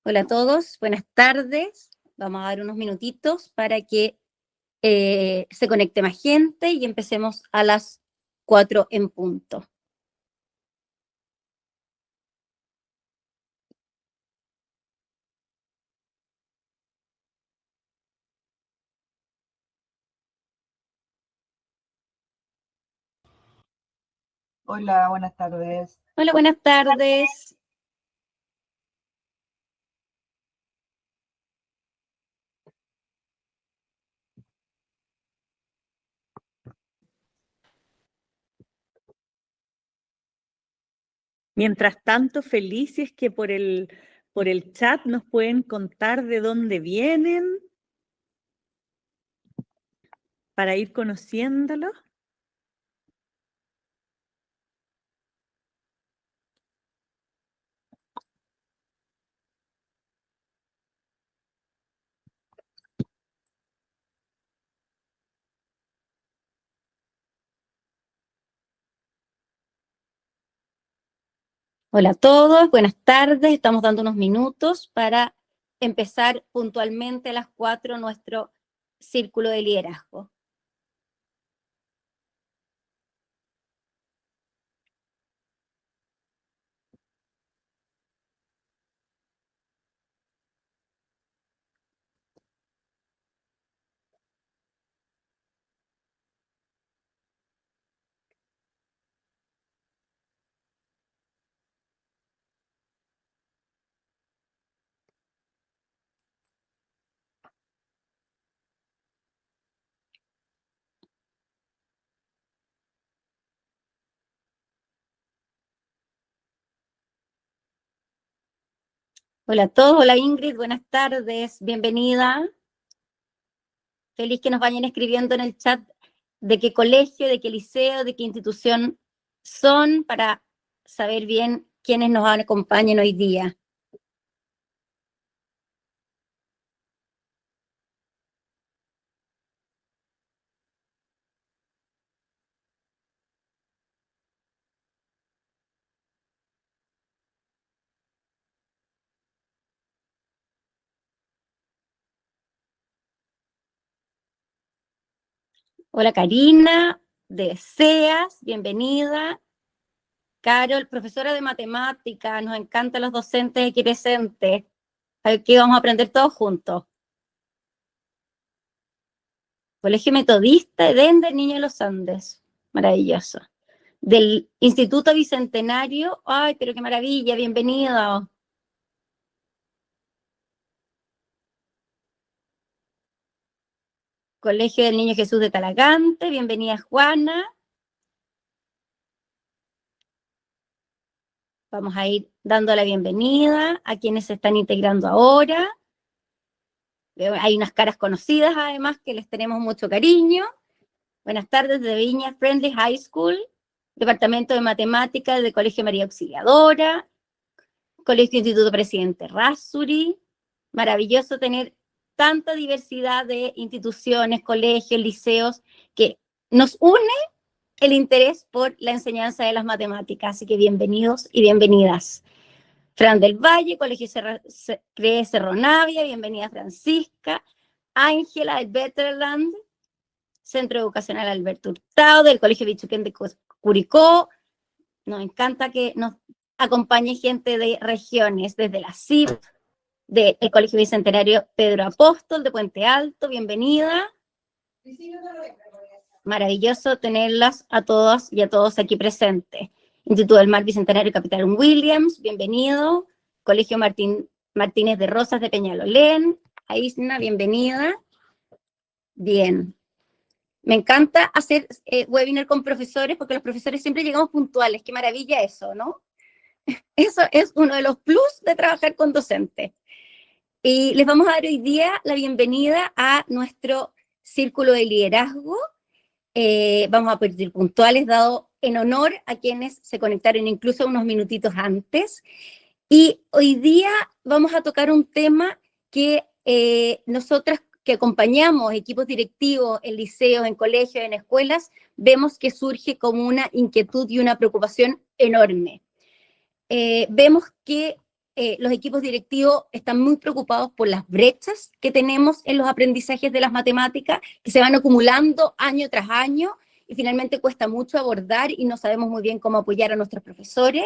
Hola a todos, buenas tardes. Vamos a dar unos minutitos para que se conecte más gente y empecemos a las 4 en punto. Hola, buenas tardes. Hola, buenas tardes. Mientras tanto, felices que por el chat nos pueden contar de dónde vienen para ir conociéndolos. Hola a todos, buenas tardes. Estamos dando unos minutos para empezar puntualmente a las 4 nuestro círculo de liderazgo. Hola a todos, hola Ingrid, buenas tardes, bienvenida. Feliz que nos vayan escribiendo en el chat de qué colegio, de qué liceo, de qué institución son para saber bien quiénes nos acompañan hoy día. Hola Karina, de SEAS, bienvenida. Carol, profesora de matemática, nos encantan los docentes aquí presentes. Aquí vamos a aprender todos juntos. Colegio Metodista Edén del Niño de los Andes, maravilloso. Del Instituto Bicentenario, ay, pero qué maravilla, bienvenido. Colegio del Niño Jesús de Talagante, bienvenida Juana. Vamos a ir dando la bienvenida a quienes se están integrando ahora. Hay unas caras conocidas además que les tenemos mucho cariño. Buenas tardes de Viña Friendly High School, Departamento de Matemáticas del Colegio María Auxiliadora, Colegio Instituto Presidente Razzuri. Maravilloso tener tanta diversidad de instituciones, colegios, liceos, que nos une el interés por la enseñanza de las matemáticas. Así que bienvenidos y bienvenidas. Fran del Valle, Colegio CRE Cerro Navia, bienvenida Francisca. Ángela del Betterland, Centro Educacional Alberto Hurtado, del Colegio Bichuquén de Curicó. Nos encanta que nos acompañe gente de regiones, desde la CIP, del Colegio Bicentenario Pedro Apóstol, de Puente Alto, bienvenida. Maravilloso tenerlas a todas y a todos aquí presentes. Instituto del Mar Bicentenario Capitán Williams, bienvenido. Colegio Martínez de Rosas de Peñalolén, Aisna, bienvenida. Bien. Me encanta hacer webinar con profesores porque los profesores siempre llegamos puntuales. Qué maravilla eso, ¿no? Eso es uno de los plus de trabajar con docentes. Y les vamos a dar hoy día la bienvenida a nuestro círculo de liderazgo. Vamos a partir puntuales, dado en honor a quienes se conectaron incluso unos minutitos antes. Y hoy día vamos a tocar un tema que nosotras que acompañamos equipos directivos en liceos, en colegios, en escuelas, vemos que surge como una inquietud y una preocupación enorme. Vemos que los equipos directivos están muy preocupados por las brechas que tenemos en los aprendizajes de las matemáticas, que se van acumulando año tras año y finalmente cuesta mucho abordar y no sabemos muy bien cómo apoyar a nuestros profesores.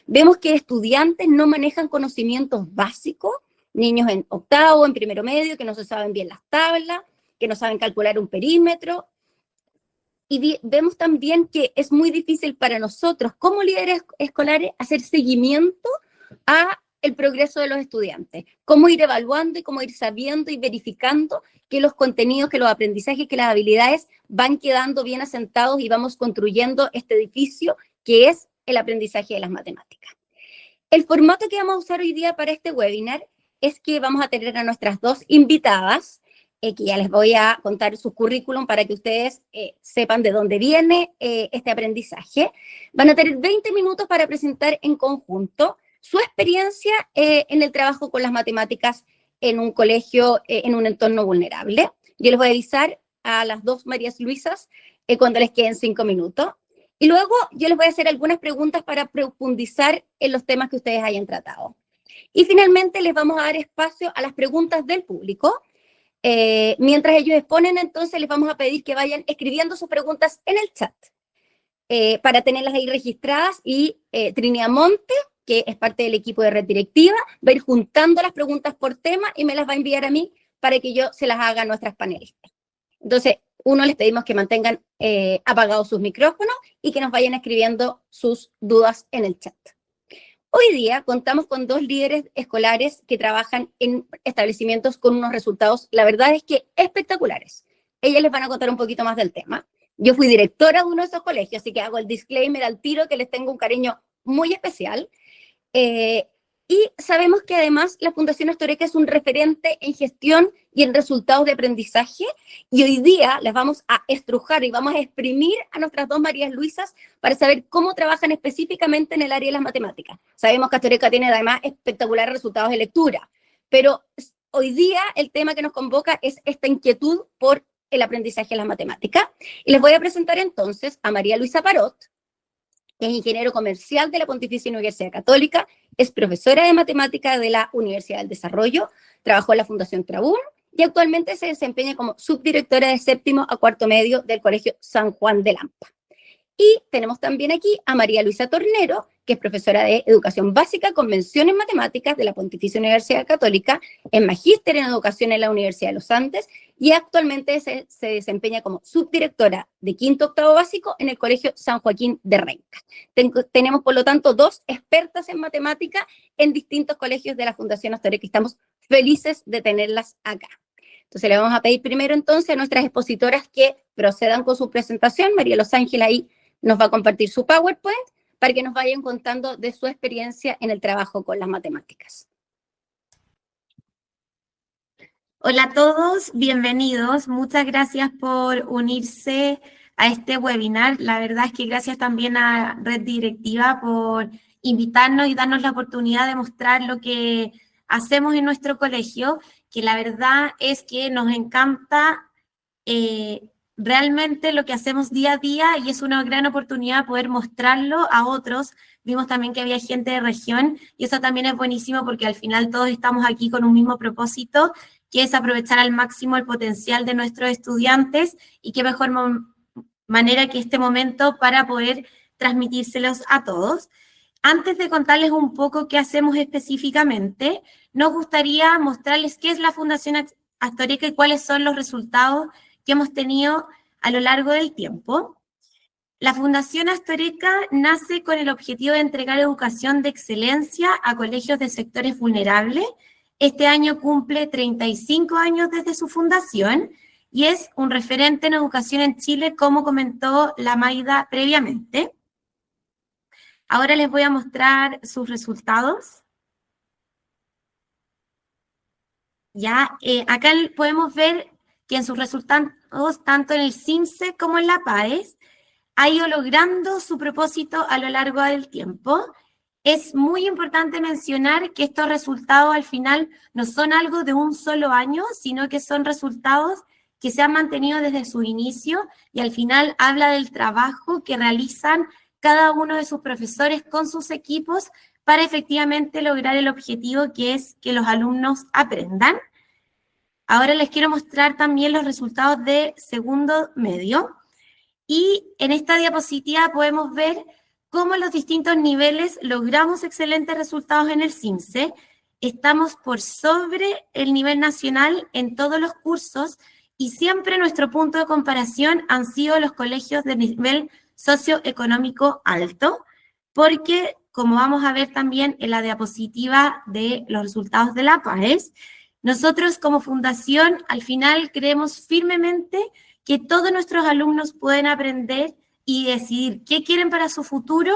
Vemos que estudiantes no manejan conocimientos básicos, niños en octavo, en primero medio, que no se saben bien las tablas, que no saben calcular un perímetro. Y vemos también que es muy difícil para nosotros, como líderes escolares, hacer seguimiento a el progreso de los estudiantes, cómo ir evaluando y cómo ir sabiendo y verificando que los contenidos, que los aprendizajes, que las habilidades van quedando bien asentados y vamos construyendo este edificio que es el aprendizaje de las matemáticas. El formato que vamos a usar hoy día para este webinar es que vamos a tener a nuestras dos invitadas, que ya les voy a contar su currículum para que ustedes sepan de dónde viene este aprendizaje. Van a tener 20 minutos para presentar en conjunto su experiencia en el trabajo con las matemáticas en un colegio, en un entorno vulnerable. Yo les voy a avisar a las dos Marías Luisas cuando les queden 5 minutos. Y luego yo les voy a hacer algunas preguntas para profundizar en los temas que ustedes hayan tratado. Y finalmente les vamos a dar espacio a las preguntas del público. Mientras ellos exponen, entonces les vamos a pedir que vayan escribiendo sus preguntas en el chat para tenerlas ahí registradas y Trinidad Monte, que es parte del equipo de red directiva, va a ir juntando las preguntas por tema y me las va a enviar a mí para que yo se las haga a nuestras panelistas. Entonces, les pedimos que mantengan apagados sus micrófonos y que nos vayan escribiendo sus dudas en el chat. Hoy día contamos con dos líderes escolares que trabajan en establecimientos con unos resultados, la verdad es que espectaculares. Ellas les van a contar un poquito más del tema. Yo fui directora de uno de esos colegios, así que hago el disclaimer al tiro que les tengo un cariño muy especial. Y sabemos que además la Fundación Astoreka es un referente en gestión y en resultados de aprendizaje, y hoy día las vamos a estrujar y vamos a exprimir a nuestras dos Marías Luisas para saber cómo trabajan específicamente en el área de las matemáticas. Sabemos que Astoreka tiene además espectaculares resultados de lectura, pero hoy día el tema que nos convoca es esta inquietud por el aprendizaje de las matemáticas. Y les voy a presentar entonces a María Luisa Parot, que es ingeniero comercial de la Pontificia Universidad Católica, es profesora de matemática de la Universidad del Desarrollo, trabajó en la Fundación Trabún y actualmente se desempeña como subdirectora de séptimo a cuarto medio del Colegio San Juan de Lampa. Y tenemos también aquí a María Luisa Tornero, que es profesora de Educación Básica con mención en Matemáticas de la Pontificia Universidad Católica, es magíster en Educación en la Universidad de los Andes y actualmente se desempeña como subdirectora de quinto octavo básico en el Colegio San Joaquín de Renca. Tenemos, por lo tanto, dos expertas en matemática en distintos colegios de la Fundación Astoreka y estamos felices de tenerlas acá. Entonces le vamos a pedir primero entonces a nuestras expositoras que procedan con su presentación. María Los Ángeles ahí nos va a compartir su PowerPoint para que nos vayan contando de su experiencia en el trabajo con las matemáticas. Hola a todos, bienvenidos. Muchas gracias por unirse a este webinar. La verdad es que gracias también a Red Directiva por invitarnos y darnos la oportunidad de mostrar lo que hacemos en nuestro colegio, que la verdad es que nos encanta realmente lo que hacemos día a día y es una gran oportunidad poder mostrarlo a otros. Vimos también que había gente de región y eso también es buenísimo porque al final todos estamos aquí con un mismo propósito, que es aprovechar al máximo el potencial de nuestros estudiantes y qué mejor manera que este momento para poder transmitírselos a todos. Antes de contarles un poco qué hacemos específicamente, nos gustaría mostrarles qué es la Fundación Astoreka y cuáles son los resultados que hemos tenido a lo largo del tiempo. La Fundación Astoreka nace con el objetivo de entregar educación de excelencia a colegios de sectores vulnerables. Este año cumple 35 años desde su fundación y es un referente en educación en Chile, como comentó la Maida previamente. Ahora les voy a mostrar sus resultados. Ya, acá podemos ver que en sus resultados, tanto en el CIMSE como en la PAES, ha ido logrando su propósito a lo largo del tiempo. Es muy importante mencionar que estos resultados al final no son algo de un solo año, sino que son resultados que se han mantenido desde su inicio y al final habla del trabajo que realizan cada uno de sus profesores con sus equipos para efectivamente lograr el objetivo que es que los alumnos aprendan. Ahora les quiero mostrar también los resultados de segundo medio. Y en esta diapositiva podemos ver cómo en los distintos niveles logramos excelentes resultados en el CIMSE. Estamos por sobre el nivel nacional en todos los cursos y siempre nuestro punto de comparación han sido los colegios de nivel socioeconómico alto, porque como vamos a ver también en la diapositiva de los resultados de la PAES, nosotros como fundación al final creemos firmemente que todos nuestros alumnos pueden aprender y decidir qué quieren para su futuro,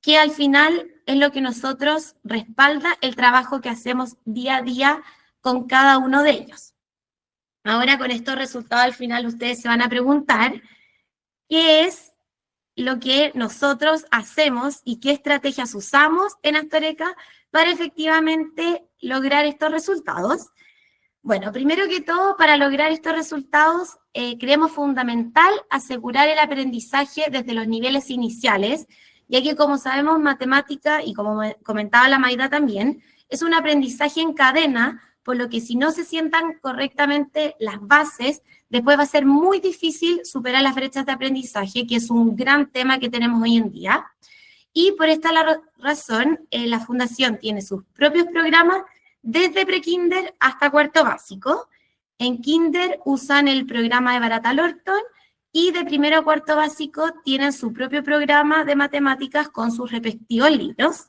que al final es lo que nosotros respalda el trabajo que hacemos día a día con cada uno de ellos. Ahora con estos resultados al final ustedes se van a preguntar qué es lo que nosotros hacemos y qué estrategias usamos en Astoreca para efectivamente lograr estos resultados. Bueno, primero que todo, para lograr estos resultados, creemos fundamental asegurar el aprendizaje desde los niveles iniciales, ya que como sabemos, matemática, y como comentaba la Mayda también, es un aprendizaje en cadena, por lo que si no se sientan correctamente las bases, después va a ser muy difícil superar las brechas de aprendizaje, que es un gran tema que tenemos hoy en día. Y por esta razón, la Fundación tiene sus propios programas desde prekinder hasta cuarto básico. En kinder usan el programa de Barata Lorton y de primero a cuarto básico tienen su propio programa de matemáticas con sus respectivos libros.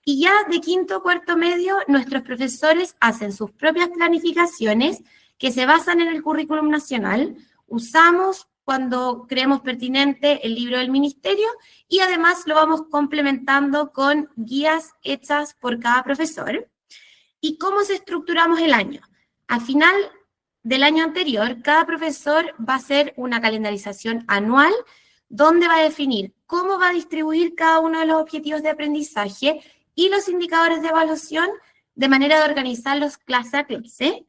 Y ya de quinto a cuarto medio, nuestros profesores hacen sus propias planificaciones que se basan en el currículum nacional. Usamos, cuando creemos pertinente, el libro del ministerio y además lo vamos complementando con guías hechas por cada profesor. ¿Y cómo se estructuramos el año? Al final del año anterior, cada profesor va a hacer una calendarización anual donde va a definir cómo va a distribuir cada uno de los objetivos de aprendizaje y los indicadores de evaluación de manera de organizarlos clase a clase.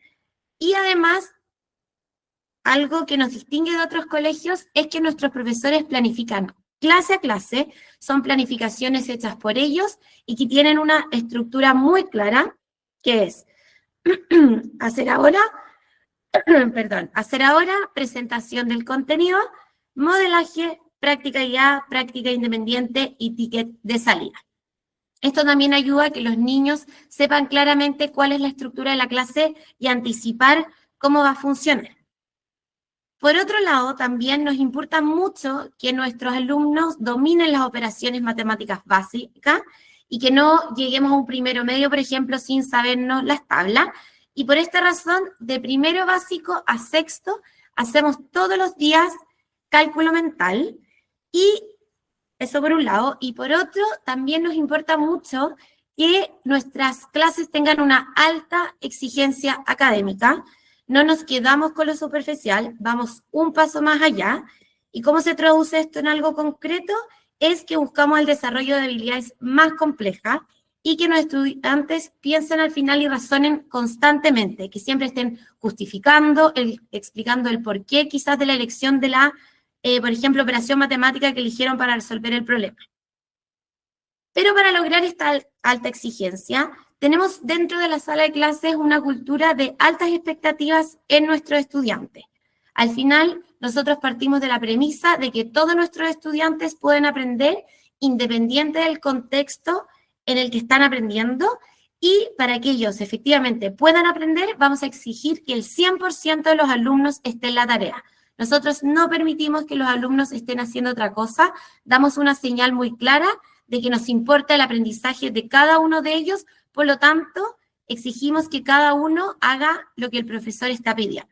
Y además, algo que nos distingue de otros colegios es que nuestros profesores planifican clase a clase, son planificaciones hechas por ellos y que tienen una estructura muy clara, que es hacer ahora presentación del contenido, modelaje, práctica guiada, práctica independiente y ticket de salida. Esto también ayuda a que los niños sepan claramente cuál es la estructura de la clase y anticipar cómo va a funcionar. Por otro lado, también nos importa mucho que nuestros alumnos dominen las operaciones matemáticas básicas y que no lleguemos a un primero medio, por ejemplo, sin sabernos las tablas. Y por esta razón, de primero básico a sexto, hacemos todos los días cálculo mental. Y eso por un lado. Y por otro, también nos importa mucho que nuestras clases tengan una alta exigencia académica. No nos quedamos con lo superficial, vamos un paso más allá. ¿Y cómo se traduce esto en algo concreto? Es que buscamos el desarrollo de habilidades más complejas y que los estudiantes piensen al final y razonen constantemente, que siempre estén justificando, explicando el porqué quizás de la elección de la, por ejemplo, operación matemática que eligieron para resolver el problema. Pero para lograr esta alta exigencia, tenemos dentro de la sala de clases una cultura de altas expectativas en nuestros estudiantes. Al final, nosotros partimos de la premisa de que todos nuestros estudiantes pueden aprender independiente del contexto en el que están aprendiendo, y para que ellos efectivamente puedan aprender, vamos a exigir que el 100% de los alumnos esté en la tarea. Nosotros no permitimos que los alumnos estén haciendo otra cosa, damos una señal muy clara de que nos importa el aprendizaje de cada uno de ellos, por lo tanto, exigimos que cada uno haga lo que el profesor está pidiendo.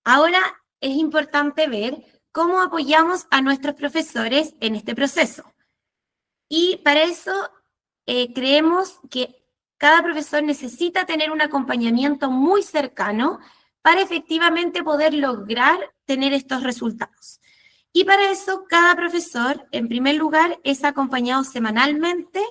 Ahora es importante ver cómo apoyamos a nuestros profesores en este proceso. Y para eso creemos que cada profesor necesita tener un acompañamiento muy cercano para efectivamente poder lograr tener estos resultados. Y para eso, cada profesor, en primer lugar, es acompañado semanalmente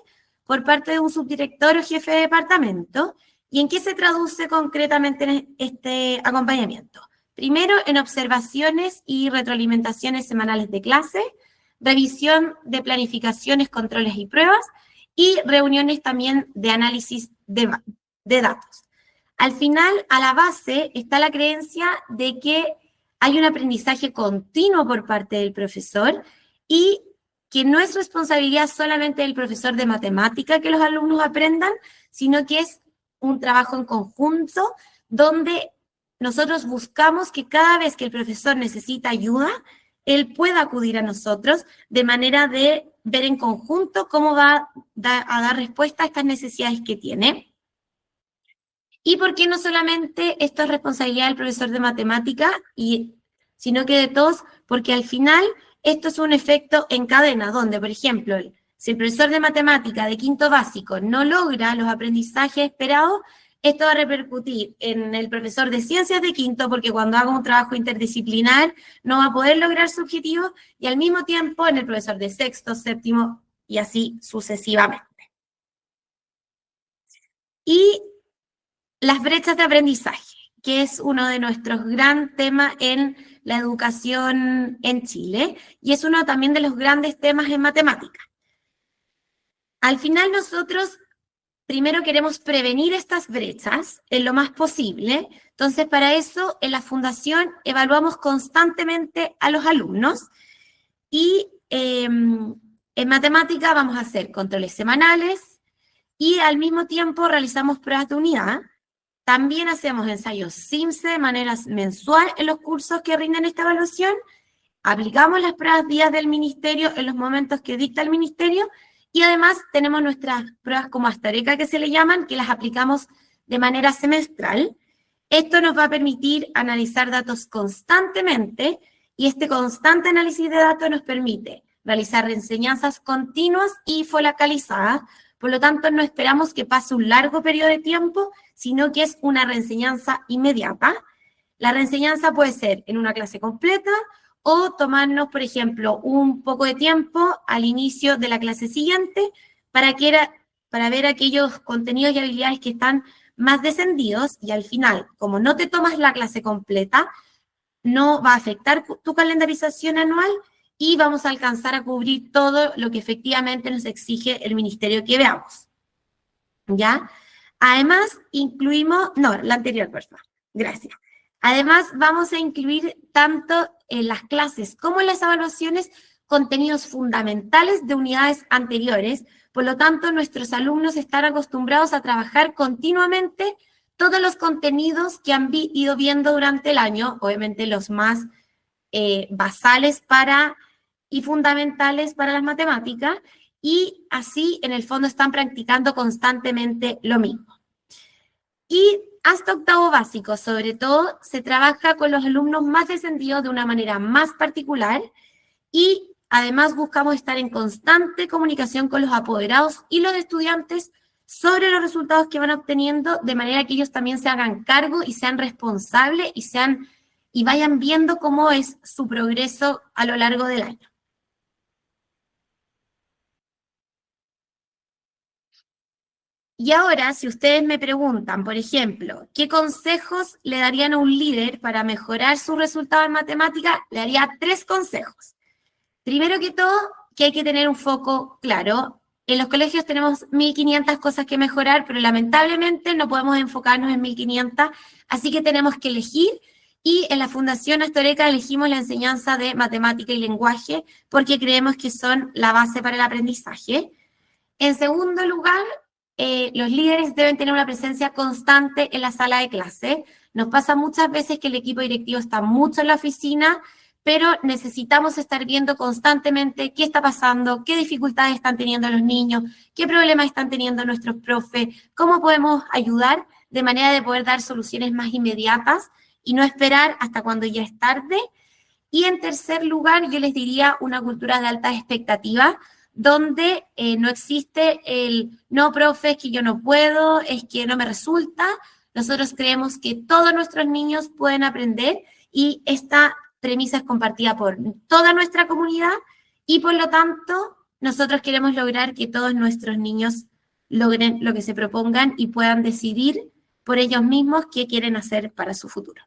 por parte de un subdirector o jefe de departamento. ¿Y en qué se traduce concretamente este acompañamiento? Primero, en observaciones y retroalimentaciones semanales de clase, revisión de planificaciones, controles y pruebas, y reuniones también de análisis de datos. Al final, a la base, está la creencia de que hay un aprendizaje continuo por parte del profesor y que no es responsabilidad solamente del profesor de matemática que los alumnos aprendan, sino que es un trabajo en conjunto donde nosotros buscamos que cada vez que el profesor necesita ayuda, él pueda acudir a nosotros de manera de ver en conjunto cómo va a dar respuesta a estas necesidades que tiene. ¿Y por qué no solamente esto es responsabilidad del profesor de matemática, sino que de todos? Porque al final esto es un efecto en cadena, donde, por ejemplo, si el profesor de matemática de quinto básico no logra los aprendizajes esperados, esto va a repercutir en el profesor de ciencias de quinto, porque cuando haga un trabajo interdisciplinar no va a poder lograr su objetivo, y al mismo tiempo en el profesor de sexto, séptimo, y así sucesivamente. Y las brechas de aprendizaje, que es uno de nuestros grandes temas en la educación en Chile, y es uno también de los grandes temas en matemática. Al final nosotros primero queremos prevenir estas brechas en lo más posible, entonces para eso en la Fundación evaluamos constantemente a los alumnos y en matemática vamos a hacer controles semanales y al mismo tiempo realizamos pruebas de unidad. También hacemos ensayos SIMSE de manera mensual en los cursos que rinden esta evaluación, aplicamos las pruebas guías del ministerio en los momentos que dicta el ministerio y además tenemos nuestras pruebas como Astoreca que se le llaman, que las aplicamos de manera semestral. Esto nos va a permitir analizar datos constantemente y este constante análisis de datos nos permite realizar reenseñanzas continuas y focalizadas. Por lo tanto, no esperamos que pase un largo periodo de tiempo, sino que es una reenseñanza inmediata. La reenseñanza puede ser en una clase completa o tomarnos, por ejemplo, un poco de tiempo al inicio de la clase siguiente para ver aquellos contenidos y habilidades que están más descendidos y al final, como no te tomas la clase completa, no va a afectar tu calendarización anual y vamos a alcanzar a cubrir todo lo que efectivamente nos exige el ministerio que veamos. ¿Ya? Además, incluimos, no, la anterior, por favor, gracias. Además, vamos a incluir tanto en las clases como en las evaluaciones contenidos fundamentales de unidades anteriores. Por lo tanto, nuestros alumnos están acostumbrados a trabajar continuamente todos los contenidos que han ido viendo durante el año, obviamente los más basales y fundamentales para las matemáticas, y así en el fondo están practicando constantemente lo mismo. Y hasta octavo básico, sobre todo, se trabaja con los alumnos más descendidos de una manera más particular y además buscamos estar en constante comunicación con los apoderados y los estudiantes sobre los resultados que van obteniendo, de manera que ellos también se hagan cargo y sean responsables y vayan viendo cómo es su progreso a lo largo del año. Y ahora, si ustedes me preguntan, por ejemplo, ¿qué consejos le darían a un líder para mejorar sus resultados en matemática? Le daría 3 consejos. Primero que todo, que hay que tener un foco claro. En los colegios tenemos 1500 cosas que mejorar, pero lamentablemente no podemos enfocarnos en 1500, así que tenemos que elegir. Y en la Fundación Astoreca elegimos la enseñanza de matemática y lenguaje porque creemos que son la base para el aprendizaje. En segundo lugar, los líderes deben tener una presencia constante en la sala de clase. Nos pasa muchas veces que el equipo directivo está mucho en la oficina, pero necesitamos estar viendo constantemente qué está pasando, qué dificultades están teniendo los niños, qué problemas están teniendo nuestros profes, cómo podemos ayudar de manera de poder dar soluciones más inmediatas y no esperar hasta cuando ya es tarde. Y en tercer lugar, yo les diría una cultura de altas expectativas, donde no existe el no, profe, es que yo no puedo, es que no me resulta. Nosotros creemos que todos nuestros niños pueden aprender y esta premisa es compartida por toda nuestra comunidad y por lo tanto nosotros queremos lograr que todos nuestros niños logren lo que se propongan y puedan decidir por ellos mismos qué quieren hacer para su futuro.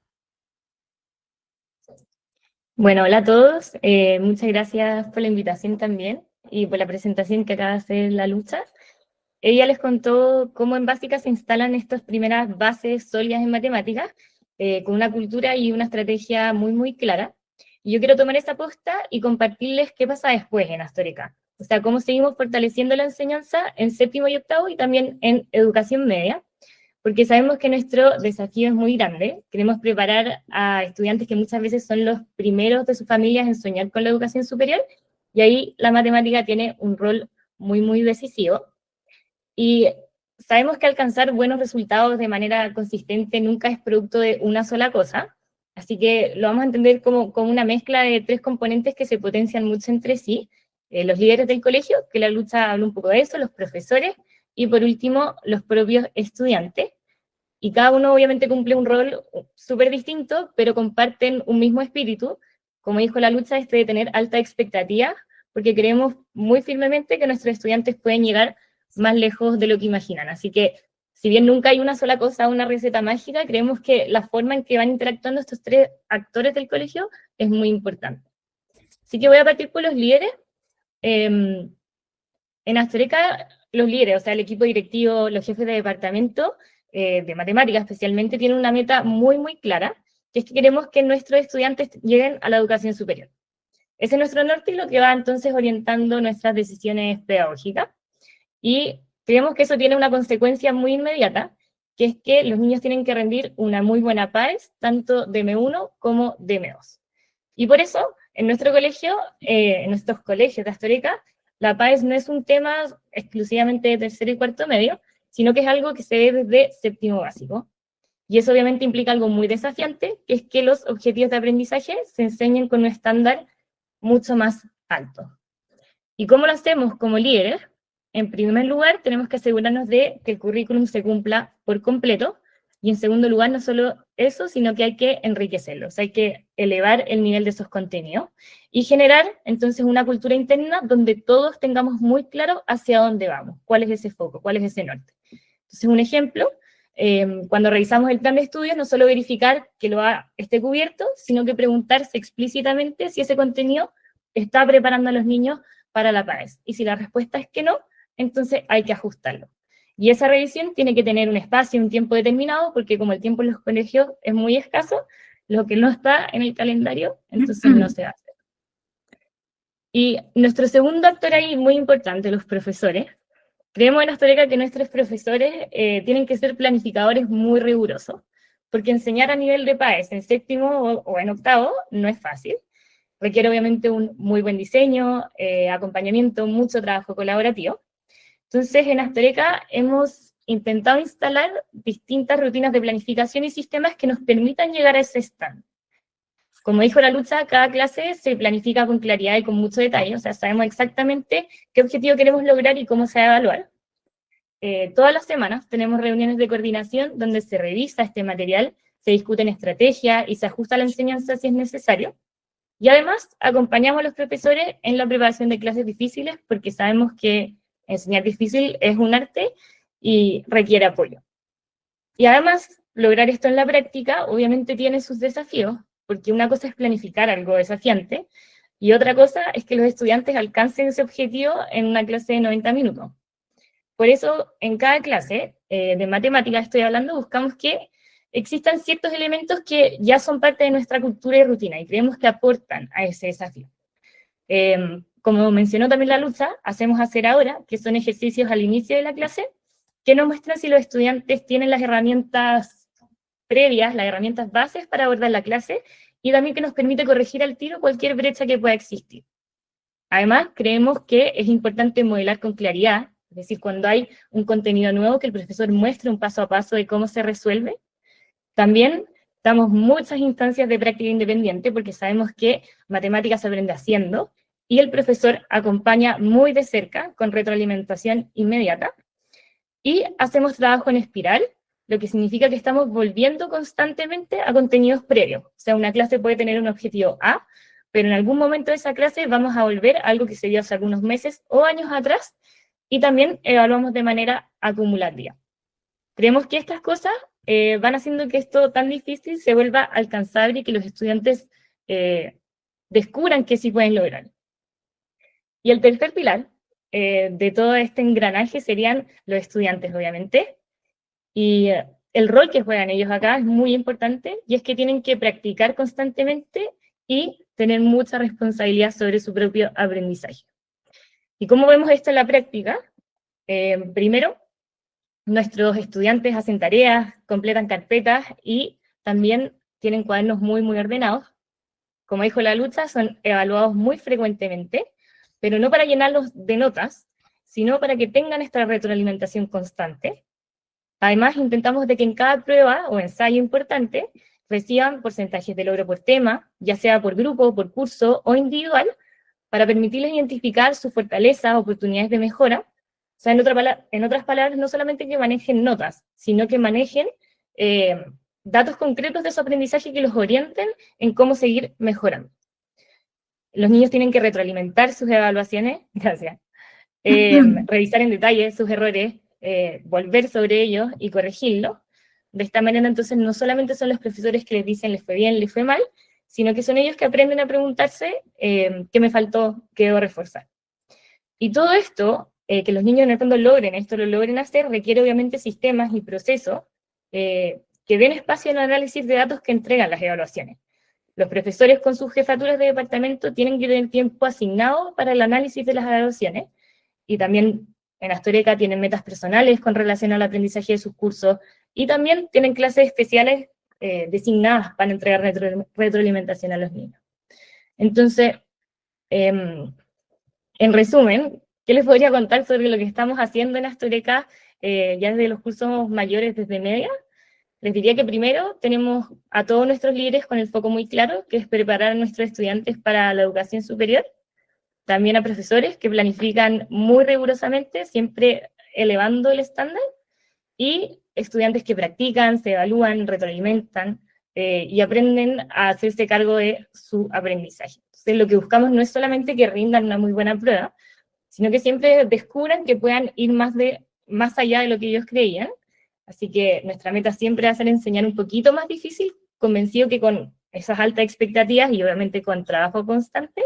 Bueno, hola a todos. Muchas gracias por la invitación también y por la presentación que acaba de hacer la Lucha. Ella les contó cómo en básica se instalan estas primeras bases sólidas en matemáticas, con una cultura y una estrategia muy, muy clara. Y yo quiero tomar esa posta y compartirles qué pasa después en Astorica. O sea, cómo seguimos fortaleciendo la enseñanza en séptimo y octavo y también en educación media, porque sabemos que nuestro desafío es muy grande. Queremos preparar a estudiantes que muchas veces son los primeros de sus familias en soñar con la educación superior, y ahí la matemática tiene un rol muy, muy decisivo. Y sabemos que alcanzar buenos resultados de manera consistente nunca es producto de una sola cosa, así que lo vamos a entender como una mezcla de tres componentes que se potencian mucho entre sí. Los líderes del colegio, que la Lucha habla un poco de eso, los profesores, y por último, los propios estudiantes. Y cada uno obviamente cumple un rol súper distinto, pero comparten un mismo espíritu. Como dijo la Lucha, de tener alta expectativa, porque creemos muy firmemente que nuestros estudiantes pueden llegar más lejos de lo que imaginan. Así que, si bien nunca hay una sola cosa, una receta mágica, creemos que la forma en que van interactuando estos tres actores del colegio es muy importante. Así que voy a partir por los líderes. En Astorica, los líderes, o sea, el equipo directivo, los jefes de departamento, de matemáticas especialmente, tienen una meta muy, muy clara, que es que queremos que nuestros estudiantes lleguen a la educación superior. Ese es nuestro norte y lo que va entonces orientando nuestras decisiones pedagógicas. Y creemos que eso tiene una consecuencia muy inmediata, que es que los niños tienen que rendir una muy buena PAES, tanto de M1 como de M2. Y por eso, en nuestro colegio, en nuestros colegios de Astorica, la PAES no es un tema exclusivamente de tercero y cuarto medio, sino que es algo que se ve desde séptimo básico. Y eso obviamente implica algo muy desafiante, que es que los objetivos de aprendizaje se enseñen con un estándar mucho más alto. ¿Y cómo lo hacemos como líderes? En primer lugar, tenemos que asegurarnos de que el currículum se cumpla por completo, y en segundo lugar, no solo eso, sino que hay que enriquecerlo, o sea, hay que elevar el nivel de esos contenidos y generar entonces una cultura interna donde todos tengamos muy claro hacia dónde vamos, cuál es ese foco, cuál es ese norte. Entonces, un ejemplo, cuando revisamos el plan de estudios, no solo verificar que esté cubierto, sino que preguntarse explícitamente si ese contenido está preparando a los niños para la PAES. Y si la respuesta es que no, entonces hay que ajustarlo. Y esa revisión tiene que tener un espacio y un tiempo determinado, porque como el tiempo en los colegios es muy escaso, lo que no está en el calendario, entonces no se hace. Y nuestro segundo actor ahí, muy importante, los profesores. Creemos en Astorica que nuestros profesores tienen que ser planificadores muy rigurosos, porque enseñar a nivel de PAES en séptimo o en octavo no es fácil. Requiere obviamente un muy buen diseño, acompañamiento, mucho trabajo colaborativo. Entonces, en Astorica hemos intentado instalar distintas rutinas de planificación y sistemas que nos permitan llegar a ese stand. Como dijo la Lucha, cada clase se planifica con claridad y con mucho detalle, o sea, sabemos exactamente qué objetivo queremos lograr y cómo se va a evaluar. Todas las semanas tenemos reuniones de coordinación donde se revisa este material, se discuten estrategias y se ajusta la enseñanza si es necesario. Y además, acompañamos a los profesores en la preparación de clases difíciles, porque sabemos que enseñar difícil es un arte y requiere apoyo. Y además, lograr esto en la práctica obviamente tiene sus desafíos, porque una cosa es planificar algo desafiante, y otra cosa es que los estudiantes alcancen ese objetivo en una clase de 90 minutos. Por eso, en cada clase de matemáticas estoy hablando, buscamos que existan ciertos elementos que ya son parte de nuestra cultura y rutina, y creemos que aportan a ese desafío. Como mencionó también la Lucha, hacemos hacer ahora, que son ejercicios al inicio de la clase, que nos muestran si los estudiantes tienen las herramientas previas, las herramientas bases para abordar la clase, y también que nos permite corregir al tiro cualquier brecha que pueda existir. Además, creemos que es importante modelar con claridad, es decir, cuando hay un contenido nuevo, que el profesor muestre un paso a paso de cómo se resuelve. También damos muchas instancias de práctica independiente, porque sabemos que matemáticas se aprende haciendo, y el profesor acompaña muy de cerca, con retroalimentación inmediata, y hacemos trabajo en espiral, lo que significa que estamos volviendo constantemente a contenidos previos. O sea, una clase puede tener un objetivo A, pero en algún momento de esa clase vamos a volver a algo que se dio hace algunos meses o años atrás, y también evaluamos de manera acumulativa. Creemos que estas cosas van haciendo que esto tan difícil se vuelva alcanzable y que los estudiantes descubran que sí pueden lograr. Y el tercer pilar de todo este engranaje serían los estudiantes, obviamente, y el rol que juegan ellos acá es muy importante, y es que tienen que practicar constantemente y tener mucha responsabilidad sobre su propio aprendizaje. ¿Y cómo vemos esto en la práctica? Primero, nuestros estudiantes hacen tareas, completan carpetas y también tienen cuadernos muy, muy ordenados. Como dijo la Lucha, son evaluados muy frecuentemente, pero no para llenarlos de notas, sino para que tengan esta retroalimentación constante. Además, intentamos de que en cada prueba o ensayo importante reciban porcentajes de logro por tema, ya sea por grupo, por curso o individual, para permitirles identificar sus fortalezas, oportunidades de mejora. O sea, en otras palabras, no solamente que manejen notas, sino que manejen datos concretos de su aprendizaje que los orienten en cómo seguir mejorando. Los niños tienen que retroalimentar sus evaluaciones, gracias, revisar en detalle sus errores, volver sobre ellos y corregirlos. De esta manera, entonces, no solamente son los profesores que les dicen les fue bien, les fue mal, sino que son ellos que aprenden a preguntarse qué me faltó, qué debo reforzar. Y todo esto, que los niños en el fondo logren esto, lo logren hacer, requiere obviamente sistemas y procesos que den espacio al análisis de datos que entregan las evaluaciones. Los profesores con sus jefaturas de departamento tienen que tener tiempo asignado para el análisis de las evaluaciones, y también en Astoreca tienen metas personales con relación al aprendizaje de sus cursos, y también tienen clases especiales designadas para entregar retroalimentación a los niños. Entonces, en resumen, ¿qué les podría contar sobre lo que estamos haciendo en Astoreca ya desde los cursos mayores, desde media? Les diría que primero tenemos a todos nuestros líderes con el foco muy claro, que es preparar a nuestros estudiantes para la educación superior. También a profesores que planifican muy rigurosamente, siempre elevando el estándar, y estudiantes que practican, se evalúan, retroalimentan y aprenden a hacerse cargo de su aprendizaje. Entonces, lo que buscamos no es solamente que rindan una muy buena prueba, sino que siempre descubran que puedan ir más allá de lo que ellos creían. Así que nuestra meta siempre va a ser enseñar un poquito más difícil, convencido que con esas altas expectativas y obviamente con trabajo constante,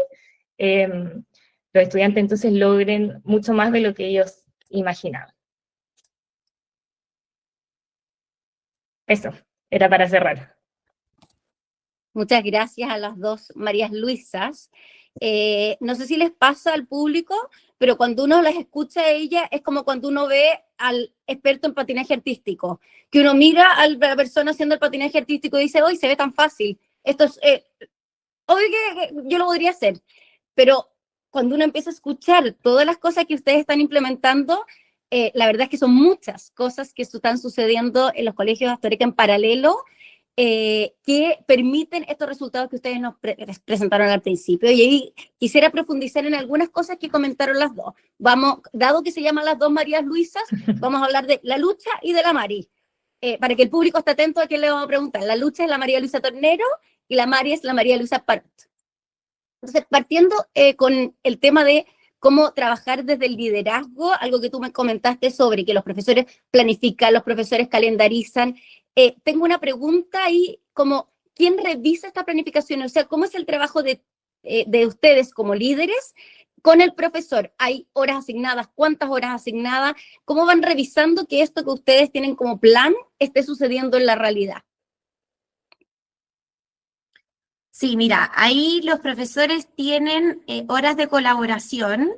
los estudiantes entonces logren mucho más de lo que ellos imaginaban. Eso, era para cerrar. Muchas gracias a las dos Marías Luisas. No sé si les pasa al público, pero cuando uno las escucha a ella es como cuando uno ve al experto en patinaje artístico, que uno mira a la persona haciendo el patinaje artístico y dice, hoy se ve tan fácil, esto es, hoy que yo lo podría hacer, pero cuando uno empieza a escuchar todas las cosas que ustedes están implementando, la verdad es que son muchas cosas que están sucediendo en los colegios de Astoreca en paralelo, que permiten estos resultados que ustedes nos presentaron al principio. Y ahí quisiera profundizar en algunas cosas que comentaron las dos. Vamos, dado que se llaman las dos Marías Luisas, vamos a hablar de la Lucha y de la Mari, para que el público esté atento a qué le vamos a preguntar. La Lucha es la María Luisa Tornero y la Mari es la María Luisa Parot. Entonces, partiendo con el tema de cómo trabajar desde el liderazgo, algo que tú me comentaste sobre que los profesores planifican, los profesores calendarizan. Tengo una pregunta ahí, como, ¿quién revisa esta planificación? O sea, ¿cómo es el trabajo de ustedes como líderes con el profesor? ¿Hay horas asignadas? ¿Cuántas horas asignadas? ¿Cómo van revisando que esto que ustedes tienen como plan esté sucediendo en la realidad? Sí, mira, ahí los profesores tienen horas de colaboración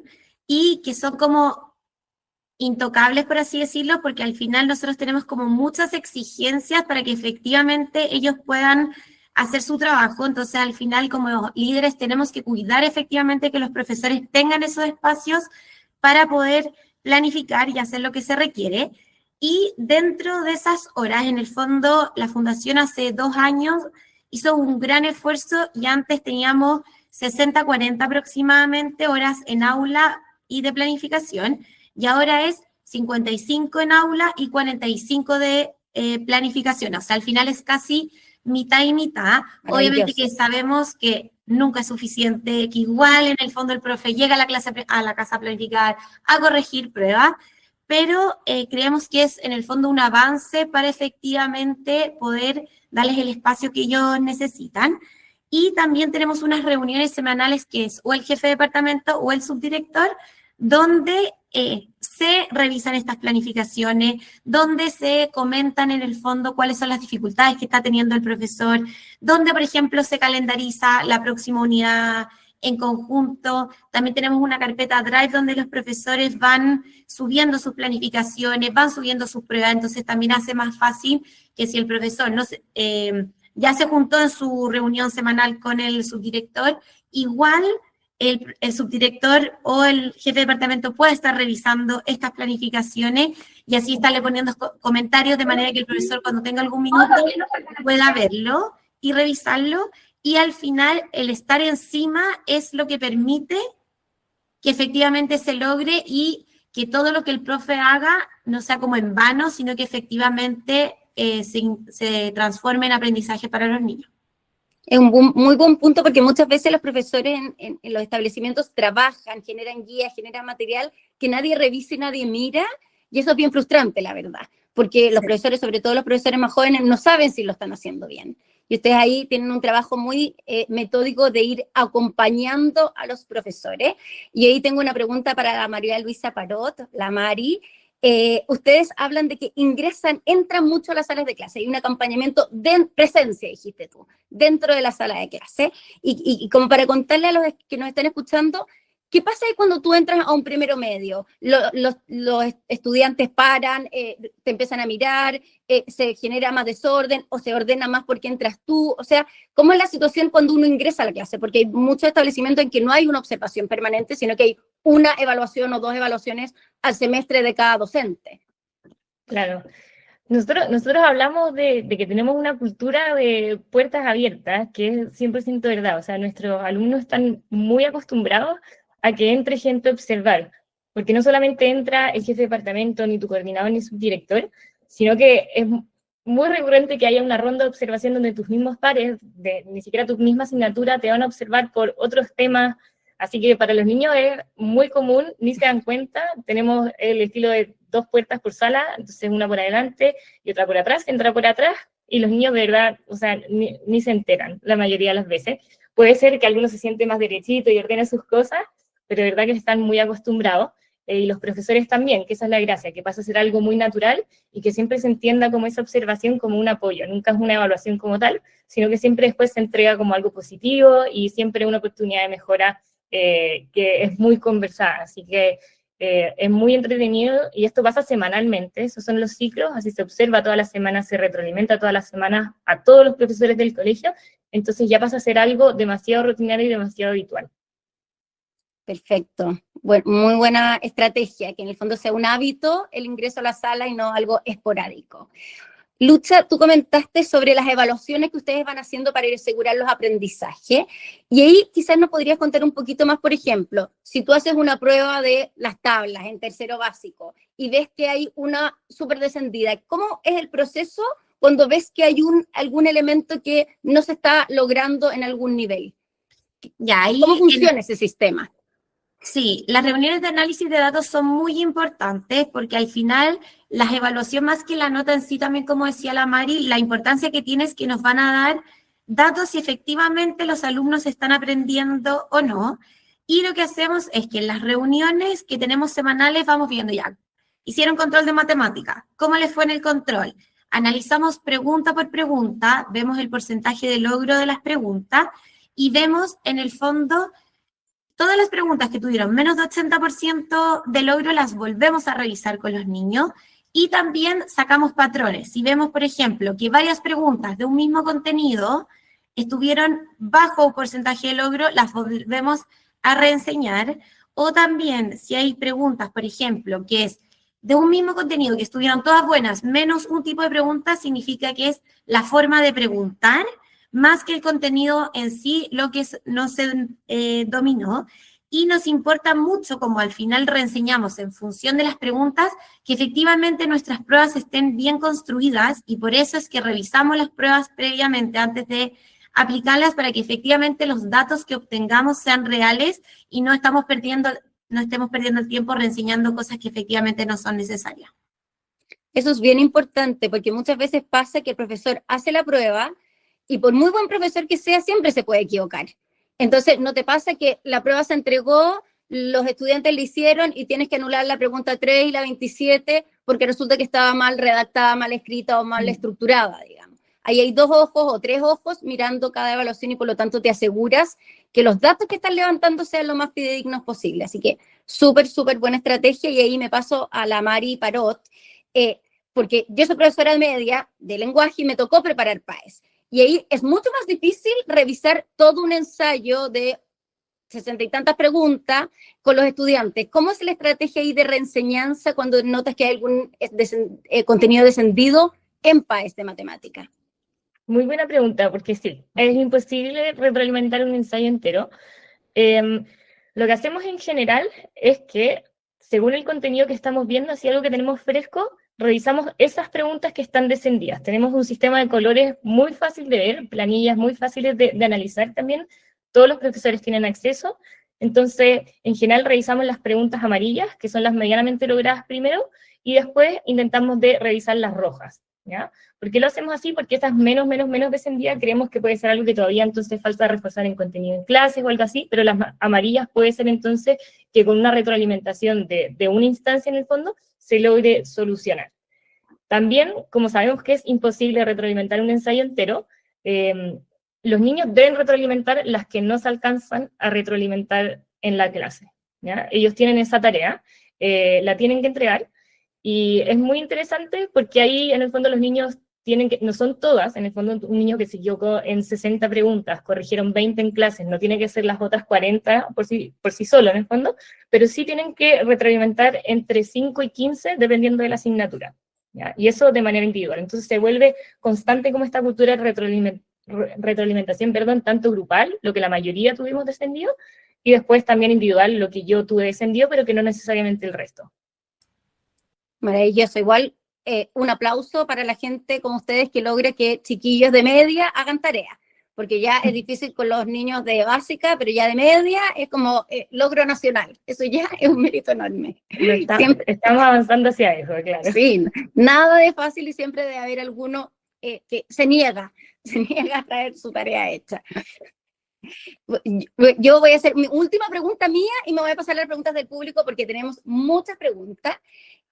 y que son como intocables, por así decirlo, porque al final nosotros tenemos como muchas exigencias para que efectivamente ellos puedan hacer su trabajo. Entonces, al final, como líderes, tenemos que cuidar efectivamente que los profesores tengan esos espacios para poder planificar y hacer lo que se requiere. Y dentro de esas horas, en el fondo, la Fundación hace 2 años hizo un gran esfuerzo y antes teníamos 60-40 aproximadamente horas en aula y de planificación, y ahora es 55 en aula y 45 de planificación. O sea, al final es casi mitad y mitad. Obviamente que sabemos que nunca es suficiente, que igual en el fondo el profe llega a la casa a planificar, a corregir pruebas, pero creemos que es en el fondo un avance para efectivamente poder darles el espacio que ellos necesitan. Y también tenemos unas reuniones semanales que es o el jefe de departamento o el subdirector, donde se revisan estas planificaciones, donde se comentan en el fondo cuáles son las dificultades que está teniendo el profesor, donde, por ejemplo, se calendariza la próxima unidad en conjunto. También tenemos una carpeta Drive donde los profesores van subiendo sus planificaciones, van subiendo sus pruebas, entonces también hace más fácil que si el profesor ya se juntó en su reunión semanal con el subdirector, igual el subdirector o el jefe de departamento puede estar revisando estas planificaciones y así estarle poniendo comentarios de manera que el profesor cuando tenga algún minuto pueda verlo y revisarlo, y al final el estar encima es lo que permite que efectivamente se logre y que todo lo que el profe haga no sea como en vano, sino que efectivamente se transforme en aprendizaje para los niños. Es un muy buen punto porque muchas veces los profesores en los establecimientos trabajan, generan guías, generan material que nadie revisa y nadie mira, y eso es bien frustrante, la verdad, porque los profesores, sobre todo los profesores más jóvenes, no saben si lo están haciendo bien. Y ustedes ahí tienen un trabajo muy metódico de ir acompañando a los profesores. Y ahí tengo una pregunta para la María Luisa Parot, la Mari. Ustedes hablan de que entran mucho a las salas de clase, hay un acompañamiento de presencia, dijiste tú, dentro de la sala de clase, y como para contarle a los que nos están escuchando, ¿qué pasa ahí cuando tú entras a un primero medio? Los estudiantes paran, te empiezan a mirar, se genera más desorden, o se ordena más porque entras tú, o sea, ¿cómo es la situación cuando uno ingresa a la clase? Porque hay muchos establecimientos en que no hay una observación permanente, sino que hay una evaluación o 2 evaluaciones al semestre de cada docente. Claro. Nosotros hablamos de que tenemos una cultura de puertas abiertas, que es 100% verdad. O sea, nuestros alumnos están muy acostumbrados a que entre gente a observar, porque no solamente entra el jefe de departamento, ni tu coordinador, ni subdirector, sino que es muy recurrente que haya una ronda de observación donde tus mismos pares, ni siquiera tu misma asignatura, te van a observar por otros temas. Así que para los niños es muy común, ni se dan cuenta, tenemos el estilo de 2 puertas por sala, entonces una por adelante y otra por atrás, entra por atrás, y los niños de verdad, o sea, ni se enteran la mayoría de las veces. Puede ser que algunos se siente más derechito y ordena sus cosas, pero de verdad que están muy acostumbrados, y los profesores también, que esa es la gracia, que pasa a ser algo muy natural y que siempre se entienda como esa observación como un apoyo, nunca es una evaluación como tal, sino que siempre después se entrega como algo positivo y siempre una oportunidad de mejora que es muy conversada, así que es muy entretenido, y esto pasa semanalmente, esos son los ciclos, así se observa todas las semanas, se retroalimenta todas las semanas a todos los profesores del colegio, entonces ya pasa a ser algo demasiado rutinario y demasiado habitual. Perfecto. Bueno, muy buena estrategia, que en el fondo sea un hábito el ingreso a la sala y no algo esporádico. Lucha, tú comentaste sobre las evaluaciones que ustedes van haciendo para ir asegurar los aprendizajes, y ahí quizás nos podrías contar un poquito más. Por ejemplo, si tú haces una prueba de las tablas en tercero básico y ves que hay una súper descendida, ¿cómo es el proceso cuando ves que hay algún elemento que no se está logrando en algún nivel? ¿Cómo funciona ese sistema? Sí, las reuniones de análisis de datos son muy importantes porque al final las evaluaciones, más que la nota en sí, también como decía la Mari, la importancia que tiene es que nos van a dar datos si efectivamente los alumnos están aprendiendo o no. Y lo que hacemos es que en las reuniones que tenemos semanales vamos viendo ya, hicieron control de matemática, ¿cómo les fue en el control? Analizamos pregunta por pregunta, vemos el porcentaje de logro de las preguntas y vemos en el fondo todas las preguntas que tuvieron menos de 80% de logro las volvemos a revisar con los niños y también sacamos patrones. Si vemos, por ejemplo, que varias preguntas de un mismo contenido estuvieron bajo porcentaje de logro, las volvemos a reenseñar. O también, si hay preguntas, por ejemplo, que es de un mismo contenido que estuvieron todas buenas, menos un tipo de pregunta, significa que es la forma de preguntar, más que el contenido en sí, lo que no se dominó. Y nos importa mucho, como al final reenseñamos en función de las preguntas, que efectivamente nuestras pruebas estén bien construidas, y por eso es que revisamos las pruebas previamente antes de aplicarlas para que efectivamente los datos que obtengamos sean reales y no estemos perdiendo el tiempo reenseñando cosas que efectivamente no son necesarias. Eso es bien importante porque muchas veces pasa que el profesor hace la prueba y por muy buen profesor que sea, siempre se puede equivocar. Entonces, ¿no te pasa que la prueba se entregó, los estudiantes la hicieron y tienes que anular la pregunta 3 y la 27 porque resulta que estaba mal redactada, mal escrita o mal estructurada, digamos? Ahí hay 2 ojos o 3 ojos mirando cada evaluación y por lo tanto te aseguras que los datos que están levantando sean lo más fidedignos posible. Así que súper, súper buena estrategia, y ahí me paso a la Mari Parot, porque yo soy profesora de media de lenguaje y me tocó preparar PAES. Y ahí es mucho más difícil revisar todo un ensayo de 60 y tantas preguntas con los estudiantes. ¿Cómo es la estrategia ahí de reenseñanza cuando notas que hay algún contenido descendido en PAES de matemática? Muy buena pregunta, porque sí, es imposible retroalimentar un ensayo entero. Lo que hacemos en general es que, según el contenido que estamos viendo, si algo que tenemos fresco, revisamos esas preguntas que están descendidas. Tenemos un sistema de colores muy fácil de ver, planillas muy fáciles de analizar también. Todos los profesores tienen acceso. Entonces, en general, revisamos las preguntas amarillas, que son las medianamente logradas primero, y después intentamos de revisar las rojas, ¿ya? ¿Por qué lo hacemos así? Porque estas menos descendidas creemos que puede ser algo que todavía entonces falta reforzar en contenido en clases o algo así, pero las amarillas puede ser entonces que con una retroalimentación de una instancia en el fondo se logre solucionar. También, como sabemos que es imposible retroalimentar un ensayo entero, los niños deben retroalimentar las que no se alcanzan a retroalimentar en la clase, ¿ya? Ellos tienen esa tarea, la tienen que entregar, y es muy interesante porque ahí en el fondo los niños tienen que, no son todas, en el fondo un niño que se equivocó en 60 preguntas, corrigieron 20 en clases, no tiene que ser las otras 40 por sí solo en el fondo, pero sí tienen que retroalimentar entre 5 y 15 dependiendo de la asignatura, ¿ya? Y eso de manera individual. Entonces se vuelve constante como esta cultura de retroalimentación, tanto grupal, lo que la mayoría tuvimos descendido, y después también individual, lo que yo tuve descendido, pero que no necesariamente el resto. Maravilloso. Igual, un aplauso para la gente como ustedes que logra que chiquillos de media hagan tarea, porque ya es difícil con los niños de básica, pero ya de media es como logro nacional. Eso ya es un mérito enorme. Estamos avanzando hacia eso, claro. Sí, nada de fácil y siempre debe haber alguno que se niega a traer su tarea hecha. Yo voy a hacer mi última pregunta mía y me voy a pasar a las preguntas del público porque tenemos muchas preguntas.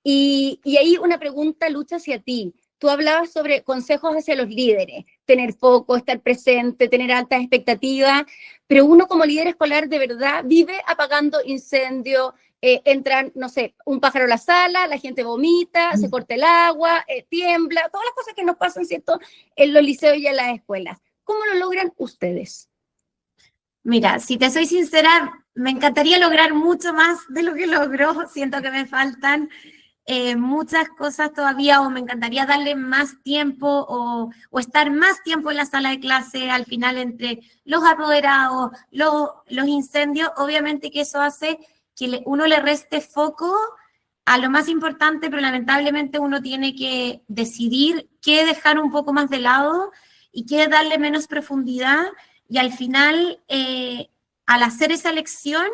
Y ahí una pregunta, Lucha, hacia ti. Tú hablabas sobre consejos hacia los líderes, tener foco, estar presente, tener altas expectativas, pero uno como líder escolar de verdad vive apagando incendios, entran, no sé, un pájaro a la sala, la gente vomita, se corta el agua, tiembla, todas las cosas que nos pasan, ¿cierto?, en los liceos y en las escuelas. ¿Cómo lo logran ustedes? Mira, si te soy sincera, me encantaría lograr mucho más de lo que logro. Siento que me faltan muchas cosas todavía, o me encantaría darle más tiempo o estar más tiempo en la sala de clase. Al final, entre los apoderados, los incendios, obviamente que eso hace que uno le reste foco a lo más importante, pero lamentablemente uno tiene que decidir qué dejar un poco más de lado y qué darle menos profundidad. Y al final, al hacer esa elección,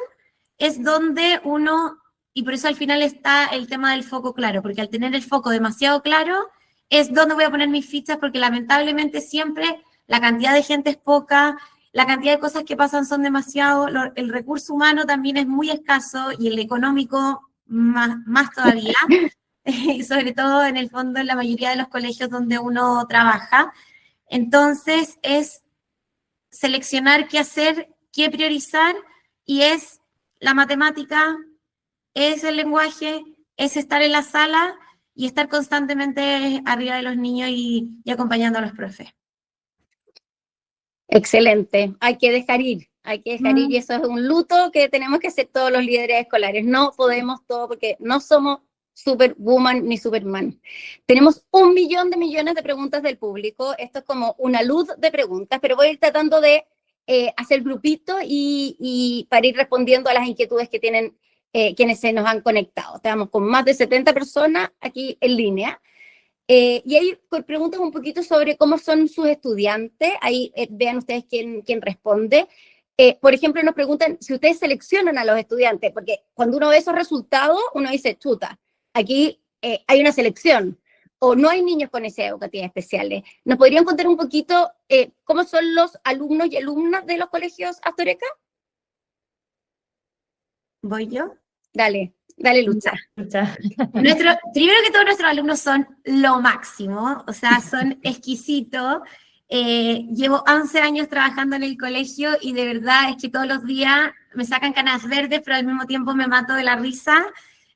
es donde uno, y por eso al final está el tema del foco claro, porque al tener el foco demasiado claro, es donde voy a poner mis fichas, porque lamentablemente siempre la cantidad de gente es poca, la cantidad de cosas que pasan son demasiado, el recurso humano también es muy escaso, y el económico más todavía, y sobre todo en el fondo en la mayoría de los colegios donde uno trabaja. Entonces es seleccionar qué hacer, qué priorizar, y es la matemática, es el lenguaje, es estar en la sala y estar constantemente arriba de los niños y acompañando a los profes. Excelente, hay que dejar ir, y eso es un luto que tenemos que hacer todos los líderes escolares. No podemos todo porque no somos superwoman ni superman. Tenemos 1 millón de millones de preguntas del público. Esto es como una luz de preguntas, pero voy a ir tratando de hacer grupito y para ir respondiendo a las inquietudes que tienen quienes se nos han conectado. Estamos con más de 70 personas aquí en línea. Y ahí preguntan un poquito sobre cómo son sus estudiantes. Ahí vean ustedes quién responde. Por ejemplo, nos preguntan si ustedes seleccionan a los estudiantes, porque cuando uno ve esos resultados, uno dice, chuta, aquí hay una selección, o no hay niños con necesidades educativas especiales. ¿Nos podrían contar un poquito cómo son los alumnos y alumnas de los colegios Astoreka? ¿Voy yo? Dale, Lucha. Primero que todo, nuestros alumnos son lo máximo, o sea, son exquisitos. Llevo 11 años trabajando en el colegio y de verdad es que todos los días me sacan canas verdes, pero al mismo tiempo me mato de la risa.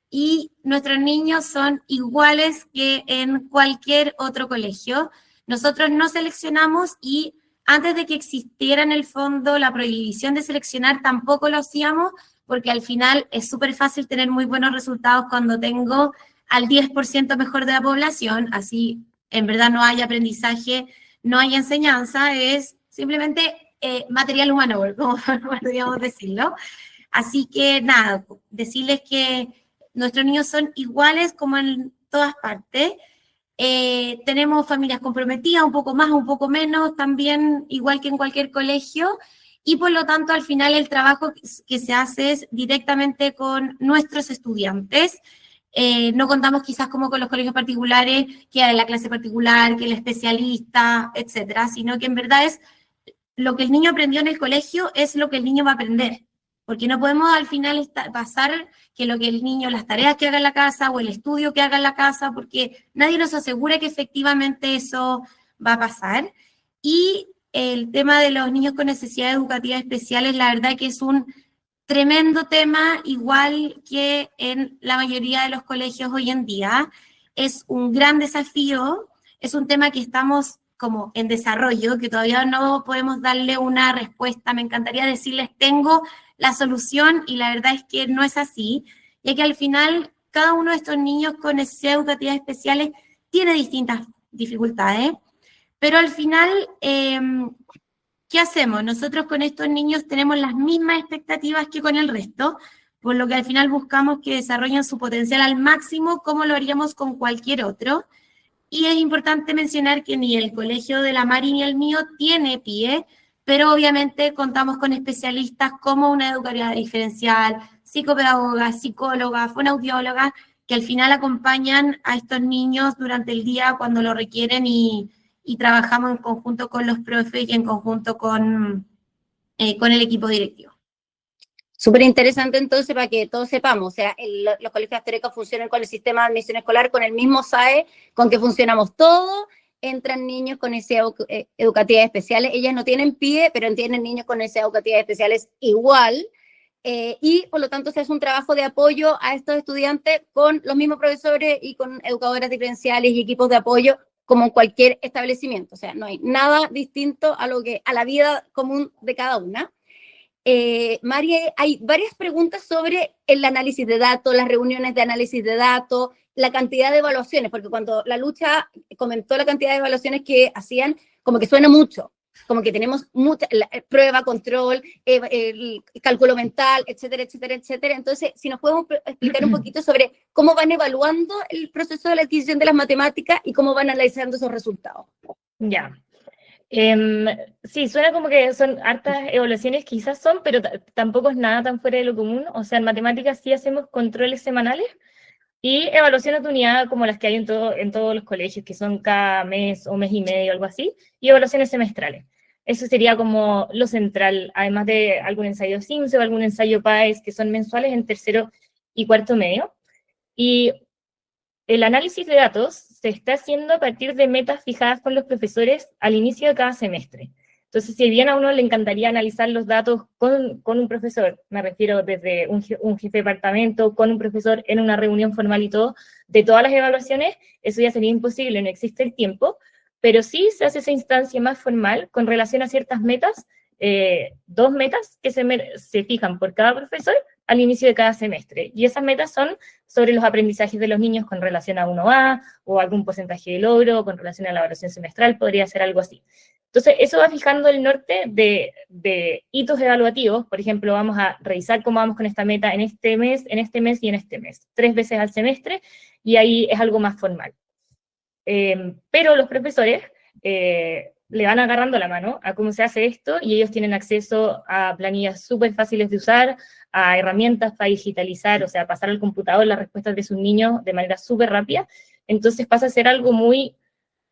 Y nuestros niños son iguales que en cualquier otro colegio. Nosotros no seleccionamos y antes de que existiera en el fondo la prohibición de seleccionar, tampoco lo hacíamos, porque al final es súper fácil tener muy buenos resultados cuando tengo al 10% mejor de la población, así en verdad no hay aprendizaje, no hay enseñanza, es simplemente material humano, como podríamos decirlo. Así que nada, decirles que nuestros niños son iguales como en todas partes. Tenemos familias comprometidas, un poco más, un poco menos, también igual que en cualquier colegio, y por lo tanto al final el trabajo que se hace es directamente con nuestros estudiantes. No contamos quizás como con los colegios particulares, que hay la clase particular, que el especialista, etcétera, sino que en verdad es lo que el niño aprendió en el colegio es lo que el niño va a aprender. Porque no podemos al final pasar que lo que el niño, las tareas que haga en la casa o el estudio que haga en la casa, porque nadie nos asegura que efectivamente eso va a pasar. Y el tema de los niños con necesidades educativas especiales, la verdad que es un tremendo tema, igual que en la mayoría de los colegios hoy en día. Es un gran desafío, es un tema que estamos como en desarrollo, que todavía no podemos darle una respuesta. Me encantaría decirles, tengo la solución, y la verdad es que no es así, ya que al final cada uno de estos niños con necesidades educativas especiales tiene distintas dificultades, pero al final, ¿qué hacemos? Nosotros con estos niños tenemos las mismas expectativas que con el resto, por lo que al final buscamos que desarrollen su potencial al máximo, como lo haríamos con cualquier otro. Y es importante mencionar que ni el colegio de la Mari ni el mío tiene PIE, pero obviamente contamos con especialistas como una educadora diferencial, psicopedagogas, psicólogas, fonoaudiólogas, que al final acompañan a estos niños durante el día cuando lo requieren y trabajamos en conjunto con los profes y en conjunto con el equipo directivo. Súper interesante entonces para que todos sepamos, o sea, los colegios Astoreka funcionan con el sistema de admisión escolar, con el mismo SAE, con que funcionamos todos. Entran niños con necesidades educativas especiales, ellas no tienen PIE, pero tienen niños con necesidades educativas especiales igual, y por lo tanto se hace un trabajo de apoyo a estos estudiantes con los mismos profesores y con educadoras diferenciales y equipos de apoyo como en cualquier establecimiento, o sea, no hay nada distinto a la vida común de cada una. María, hay varias preguntas sobre el análisis de datos, las reuniones de análisis de datos, la cantidad de evaluaciones, porque cuando la Lucha comentó la cantidad de evaluaciones que hacían, como que suena mucho, como que tenemos mucha prueba, control, el cálculo mental, etcétera, etcétera, etcétera. Entonces, si nos podemos explicar un poquito sobre cómo van evaluando el proceso de la adquisición de las matemáticas y cómo van analizando esos resultados. Ya. Sí, suena como que son hartas evaluaciones, quizás son, pero tampoco es nada tan fuera de lo común. O sea, en matemáticas sí hacemos controles semanales y evaluaciones de unidad como las que hay en todos los colegios, que son cada mes o mes y medio, algo así, y evaluaciones semestrales. Eso sería como lo central, además de algún ensayo CIMSE o algún ensayo PAES, que son mensuales en tercero y cuarto medio. Y el análisis de datos se está haciendo a partir de metas fijadas con los profesores al inicio de cada semestre. Entonces, si bien a uno le encantaría analizar los datos con un profesor, me refiero desde un jefe de departamento, con un profesor en una reunión formal y todo, de todas las evaluaciones, eso ya sería imposible, no existe el tiempo, pero sí se hace esa instancia más formal con relación a ciertas metas, 2 metas que se fijan por cada profesor al inicio de cada semestre. Y esas metas son sobre los aprendizajes de los niños con relación a 1A, o algún porcentaje de logro, con relación a la evaluación semestral, podría ser algo así. Entonces, eso va fijando el norte de hitos evaluativos. Por ejemplo, vamos a revisar cómo vamos con esta meta en este mes y en este mes. 3 veces al semestre, y ahí es algo más formal. Pero los profesores le van agarrando la mano a cómo se hace esto, y ellos tienen acceso a planillas súper fáciles de usar, a herramientas para digitalizar, o sea, pasar al computador las respuestas de sus niños de manera súper rápida, entonces pasa a ser algo muy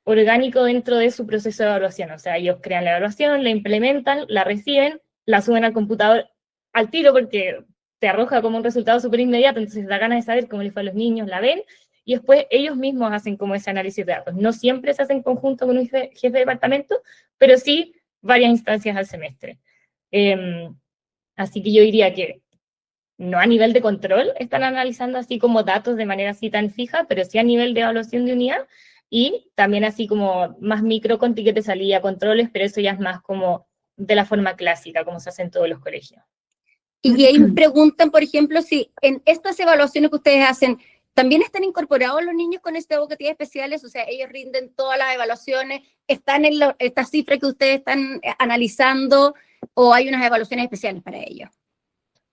orgánico dentro de su proceso de evaluación. O sea, ellos crean la evaluación, la implementan, la reciben, la suben al computador al tiro porque te arroja como un resultado súper inmediato, entonces da ganas de saber cómo les fue a los niños, la ven, y después ellos mismos hacen como ese análisis de datos. No siempre se hace en conjunto con un jefe de departamento, pero sí varias instancias al semestre. Así que yo diría que no a nivel de control están analizando así como datos de manera así tan fija, pero sí a nivel de evaluación de unidad, y también así como más micro con ticket de salida, controles, pero eso ya es más como de la forma clásica, como se hace en todos los colegios. Y ahí preguntan, por ejemplo, si en estas evaluaciones que ustedes hacen, ¿también están incorporados los niños con educativas especiales? O sea, ellos rinden todas las evaluaciones, ¿están en estas cifras que ustedes están analizando, o hay unas evaluaciones especiales para ellos?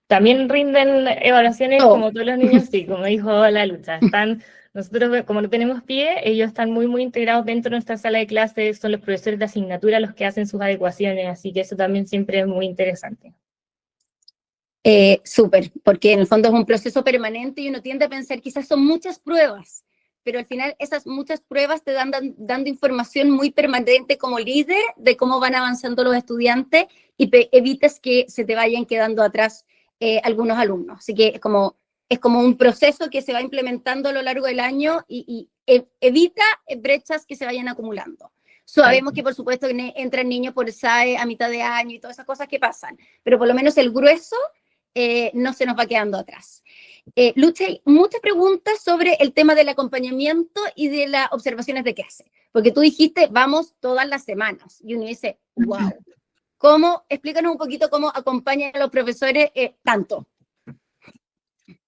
También rinden evaluaciones Oh. como todos los niños, sí, como dijo la Lucha. Nosotros, como no tenemos pie, ellos están muy, muy integrados dentro de nuestra sala de clases, son los profesores de asignatura los que hacen sus adecuaciones, así que eso también siempre es muy interesante. Súper, porque en el fondo es un proceso permanente y uno tiende a pensar quizás son muchas pruebas, pero al final esas muchas pruebas te dan dando información muy permanente como líder de cómo van avanzando los estudiantes y evitas que se te vayan quedando atrás algunos alumnos. Así que es como un proceso que se va implementando a lo largo del año y evita brechas que se vayan acumulando. Sabemos que por supuesto entran niños por SAE a mitad de año y todas esas cosas que pasan, pero por lo menos el grueso no se nos va quedando atrás. Lucha, hay muchas preguntas sobre el tema del acompañamiento y de las observaciones de clase, porque tú dijiste, vamos todas las semanas, y uno dice, wow, explícanos un poquito cómo acompañan a los profesores tanto.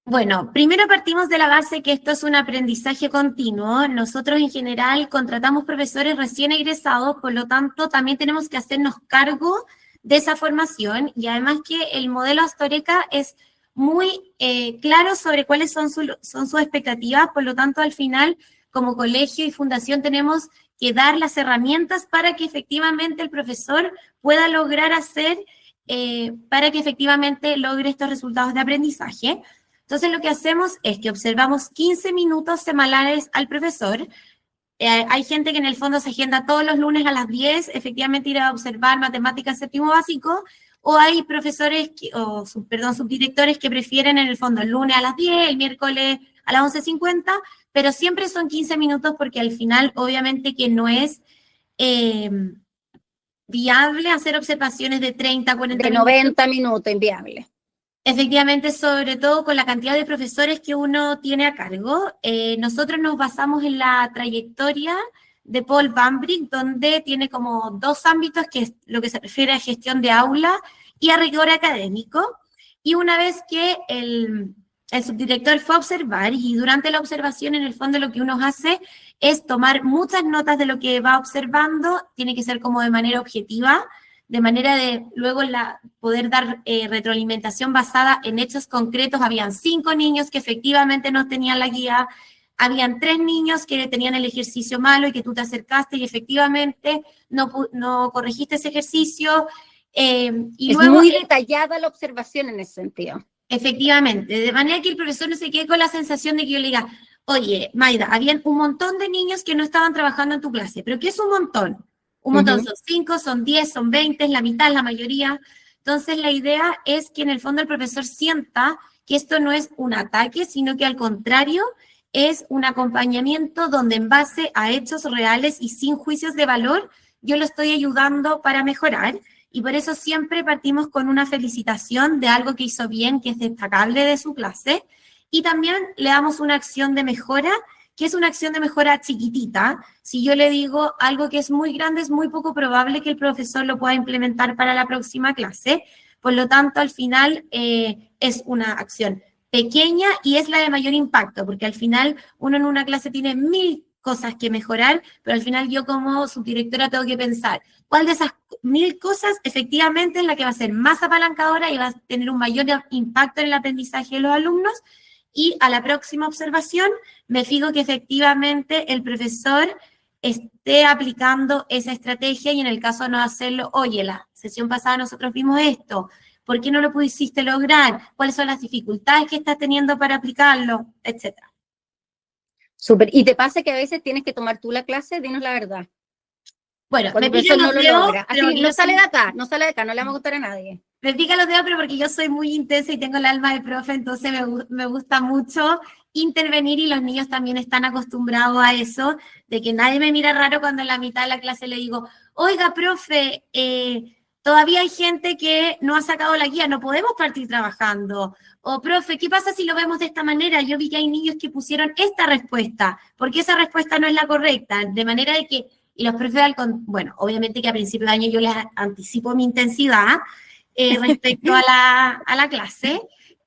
Bueno, primero partimos de la base que esto es un aprendizaje continuo. Nosotros en general contratamos profesores recién egresados, por lo tanto también tenemos que hacernos cargo de esa formación, y además que el modelo Astoreca es muy claro sobre cuáles son sus expectativas, por lo tanto al final como colegio y fundación tenemos que dar las herramientas para que efectivamente el profesor pueda lograr para que efectivamente logre estos resultados de aprendizaje. Entonces lo que hacemos es que observamos 15 minutos semanales al profesor. Hay gente que en el fondo se agenda todos los lunes a las 10, efectivamente ir a observar matemáticas séptimo básico, o hay profesores, subdirectores que prefieren en el fondo el lunes a las 10, el miércoles a las 11:50, pero siempre son 15 minutos porque al final obviamente que no es viable hacer observaciones de 30, 40 minutos. De 90 minutos, inviable. Efectivamente, sobre todo con la cantidad de profesores que uno tiene a cargo. Nosotros nos basamos en la trayectoria de Paul Van Brik, donde tiene como dos ámbitos, que es lo que se refiere a gestión de aula y a rigor académico. Y una vez que el subdirector fue a observar, y durante la observación en el fondo lo que uno hace es tomar muchas notas de lo que va observando, tiene que ser como de manera objetiva, de manera de luego poder dar retroalimentación basada en hechos concretos. Habían 5 niños que efectivamente no tenían la guía, habían 3 niños que tenían el ejercicio malo y que tú te acercaste y efectivamente no corregiste ese ejercicio. Y es luego, muy detallada la observación en ese sentido. Efectivamente, de manera que el profesor no se quede con la sensación de que yo le diga, oye, Maida, habían un montón de niños que no estaban trabajando en tu clase, pero ¿qué es un montón? Un montón, son 5, son 10, son 20, es la mitad, es la mayoría. Entonces la idea es que en el fondo el profesor sienta que esto no es un ataque, sino que al contrario es un acompañamiento donde en base a hechos reales y sin juicios de valor, yo lo estoy ayudando para mejorar. Y por eso siempre partimos con una felicitación de algo que hizo bien, que es destacable de su clase, y también le damos una acción de mejora, que es una acción de mejora chiquitita. Si yo le digo algo que es muy grande, es muy poco probable que el profesor lo pueda implementar para la próxima clase. Por lo tanto, al final es una acción pequeña y es la de mayor impacto, porque al final uno en una clase tiene 1000 cosas que mejorar, pero al final yo como subdirectora tengo que pensar cuál de esas 1000 cosas efectivamente es la que va a ser más apalancadora y va a tener un mayor impacto en el aprendizaje de los alumnos. Y a la próxima observación me fijo que efectivamente el profesor esté aplicando esa estrategia, y en el caso de no hacerlo, oye, la sesión pasada nosotros vimos esto, ¿por qué no lo pudiste lograr? ¿Cuáles son las dificultades que estás teniendo para aplicarlo? Etcétera. Súper. ¿Y te pasa que a veces tienes que tomar tú la clase? Dinos la verdad. Bueno, Cuando me el profesor pican no los lo dedos, logra. Así, pero no yo sale soy- de acá, no sale de acá, no le vamos a gustar a nadie. me pican los dedos, pero porque yo soy muy intensa y tengo el alma de profe, entonces me gusta mucho intervenir y los niños también están acostumbrados a eso, de que nadie me mira raro cuando en la mitad de la clase le digo, oiga, profe, todavía hay gente que no ha sacado la guía, no podemos partir trabajando. O, profe, ¿qué pasa si lo vemos de esta manera? Yo vi que hay niños que pusieron esta respuesta, porque esa respuesta no es la correcta, de manera de que, y los profes, bueno, obviamente que a principio de año yo les anticipo mi intensidad respecto a la clase,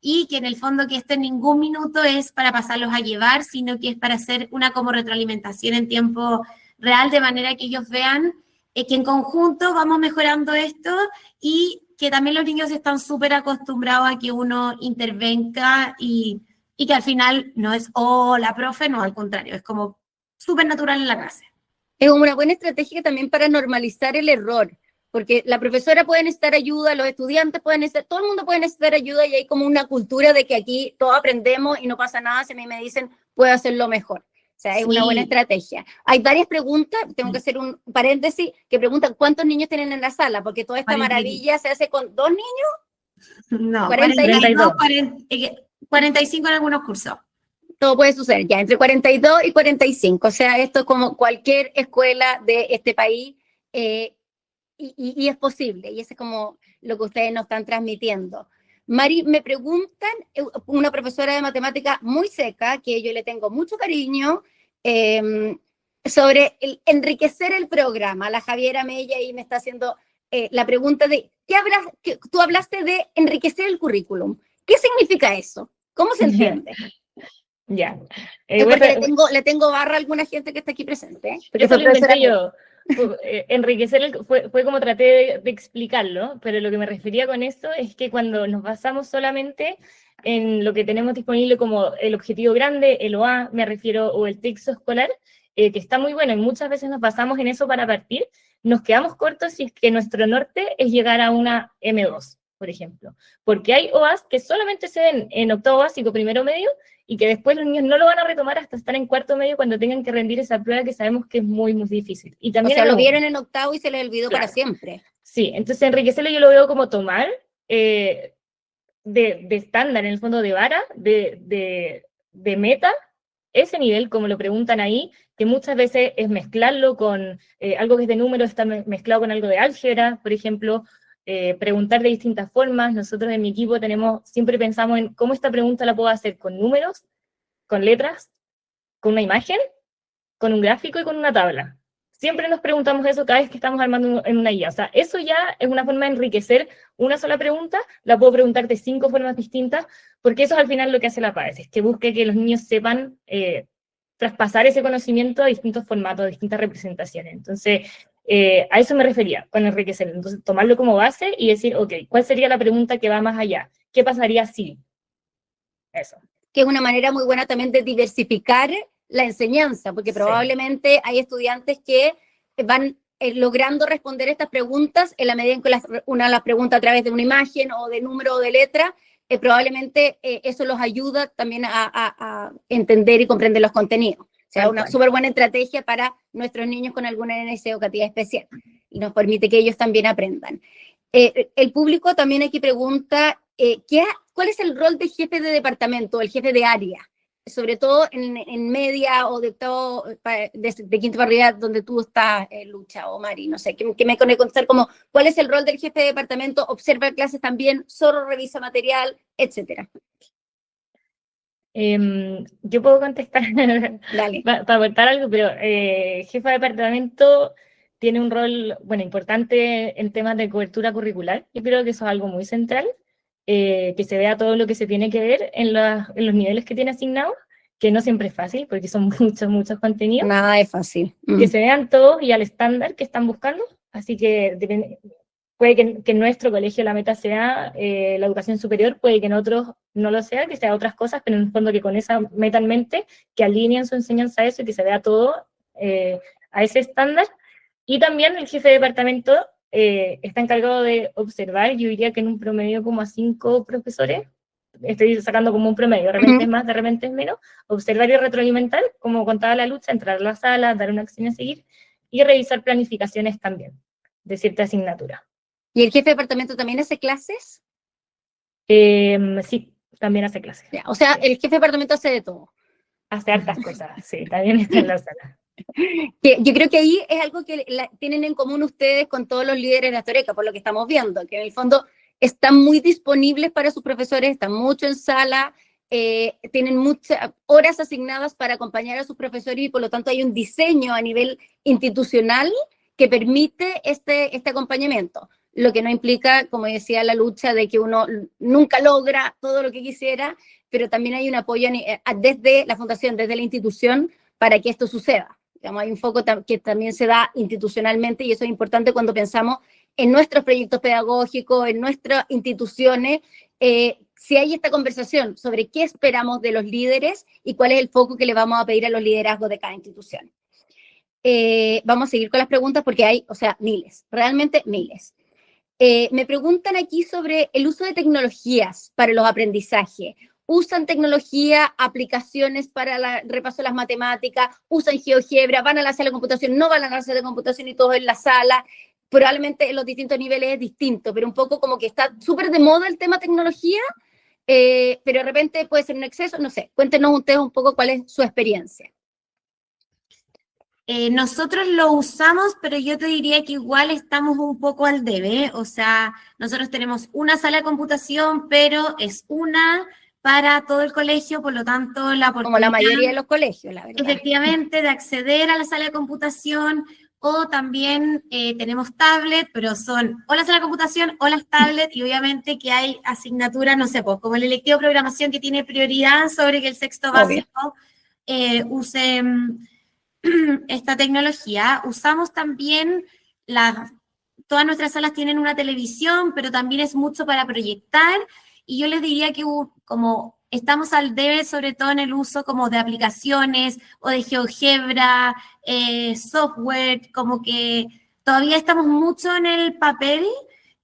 y que en el fondo que esto en ningún minuto es para pasarlos a llevar, sino que es para hacer una como retroalimentación en tiempo real, de manera que ellos vean que en conjunto vamos mejorando esto y que también los niños están súper acostumbrados a que uno intervenga y que al final no es, oh, la profe, no, al contrario, es como súper natural en la clase. Es una buena estrategia también para normalizar el error, porque la profesora puede necesitar ayuda, los estudiantes pueden necesitar, todo el mundo puede necesitar ayuda y hay como una cultura de que aquí todos aprendemos y no pasa nada si a mí me dicen puedo hacerlo mejor. O sea, es una buena Sí. estrategia. Hay varias preguntas, tengo que hacer un paréntesis, que preguntan cuántos niños tienen en la sala, porque toda esta 40. maravilla se hace con 2 niños, No, 42. 45 en algunos cursos. Todo puede suceder ya, entre 42 y 45. O sea, esto es como cualquier escuela de este país y es posible. Y eso es como lo que ustedes nos están transmitiendo. Mari, me preguntan, una profesora de matemática muy seca, que yo le tengo mucho cariño, sobre enriquecer el programa. La Javiera Mella ahí me está haciendo la pregunta de, tú hablaste de enriquecer el currículum. ¿Qué significa eso? ¿Cómo se entiende? Ya. Es Bueno, porque le tengo barra a alguna gente que está aquí presente. ¿eh? Porque eso soy lo inventé profesora. yo. Enriquecer fue como traté de explicarlo, pero lo que me refería con eso es que cuando nos basamos solamente en lo que tenemos disponible como el objetivo grande, el OA, me refiero, o el texto escolar, que está muy bueno y muchas veces nos basamos en eso para partir, nos quedamos cortos si es que nuestro norte es llegar a una M2, por ejemplo. Porque hay OAs que solamente se ven en octavo básico, primero medio, y que después los niños no lo van a retomar hasta estar en cuarto medio cuando tengan que rendir esa prueba que sabemos que es muy, muy difícil. Y O también sea, lo vieron en octavo y se les olvidó Claro. para siempre. Sí, entonces enriquecerlo yo lo veo como tomar de estándar, en el fondo de vara, de meta, ese nivel, como lo preguntan ahí, que muchas veces es mezclarlo con algo que es de números, está mezclado con algo de álgebra, por ejemplo, preguntar de distintas formas. Nosotros en mi equipo siempre pensamos en cómo esta pregunta la puedo hacer con números, con letras, con una imagen, con un gráfico y con una tabla. Siempre nos preguntamos eso cada vez que estamos armando en una guía. O sea, eso ya es una forma de enriquecer una sola pregunta, la puedo preguntar de 5 formas distintas, porque eso es al final lo que hace la PAES, es que busque que los niños sepan traspasar ese conocimiento a distintos formatos, a distintas representaciones. Entonces, a eso me refería con enriquecer. Entonces, tomarlo como base y decir, ok, ¿cuál sería la pregunta que va más allá? ¿Qué pasaría si? Eso. Que es una manera muy buena también de diversificar la enseñanza, porque Sí. probablemente hay estudiantes que van logrando responder estas preguntas en la medida en que una las pregunta a través de una imagen o de número o de letra, probablemente eso los ayuda también a entender y comprender los contenidos. O sea, una súper buena estrategia para nuestros niños con alguna necesidad educativa especial y nos permite que ellos también aprendan. El público también aquí pregunta, ¿cuál es el rol del jefe de departamento, el jefe de área? Sobre todo en media o de todo, de quinto para arriba, donde tú estás, Lucha o Mari, no sé, que me contar como, ¿cuál es el rol del jefe de departamento? ¿Observa clases también? ¿Solo revisa material? Etcétera. Yo puedo contestar para aportar algo, pero jefa de departamento tiene un rol, bueno, importante en temas de cobertura curricular. Yo creo que eso es algo muy central, que se vea todo lo que se tiene que ver en los niveles que tiene asignados, que no siempre es fácil, porque son muchos contenidos. Nada es fácil. Que se vean todos y al estándar que están buscando, así que puede que en nuestro colegio la meta sea la educación superior, puede que en otros no lo sea, que sea otras cosas, pero en el fondo que con esa meta en mente, que alineen su enseñanza a eso y que se vea todo a ese estándar. Y también el jefe de departamento está encargado de observar, yo diría que en un promedio como a 5 profesores, estoy sacando como un promedio, de repente es más, de repente es menos, observar y retroalimentar, como contaba la Lucha, entrar a la sala, dar una acción a seguir, y revisar planificaciones también, de cierta asignatura. ¿Y el jefe de departamento también hace clases? Sí, también hace clases. Ya, o sea, el jefe de departamento hace de todo. Hace hartas cosas, sí, también está en la sala. Que yo creo que ahí es algo que tienen en común ustedes con todos los líderes de Astoreca, por lo que estamos viendo, que en el fondo están muy disponibles para sus profesores, están mucho en sala, tienen muchas horas asignadas para acompañar a sus profesores y por lo tanto hay un diseño a nivel institucional que permite este acompañamiento. Lo que no implica, como decía la Lucha, de que uno nunca logra todo lo que quisiera, pero también hay un apoyo desde la fundación, desde la institución, para que esto suceda. Digamos, hay un foco que también se da institucionalmente y eso es importante cuando pensamos en nuestros proyectos pedagógicos, en nuestras instituciones, si hay esta conversación sobre qué esperamos de los líderes y cuál es el foco que le vamos a pedir a los liderazgos de cada institución. Vamos a seguir con las preguntas porque hay, o sea, miles, realmente miles. Me preguntan aquí sobre el uso de tecnologías para los aprendizajes. ¿Usan tecnología, aplicaciones para el repaso de las matemáticas? ¿Usan GeoGebra? ¿Van a la sala de computación? ¿No van a la sala de computación y todo en la sala? Probablemente en los distintos niveles es distinto, pero un poco como que está súper de moda el tema tecnología, pero de repente puede ser un exceso, no sé. Cuéntenos ustedes un poco cuál es su experiencia. Nosotros lo usamos, pero yo te diría que igual estamos un poco al debe, o sea, nosotros tenemos una sala de computación, pero es una para todo el colegio, por lo tanto, la oportunidad, como la mayoría de los colegios, la verdad. Efectivamente, de acceder a la sala de computación, o también tenemos tablet, pero son o la sala de computación o las tablets, y obviamente que hay asignaturas, no sé, pues, como el electivo de programación que tiene prioridad sobre que el sexto básico use esta tecnología. Usamos también, todas nuestras salas tienen una televisión, pero también es mucho para proyectar, y yo les diría que como estamos al debe, sobre todo en el uso como de aplicaciones o de GeoGebra, software, como que todavía estamos mucho en el papel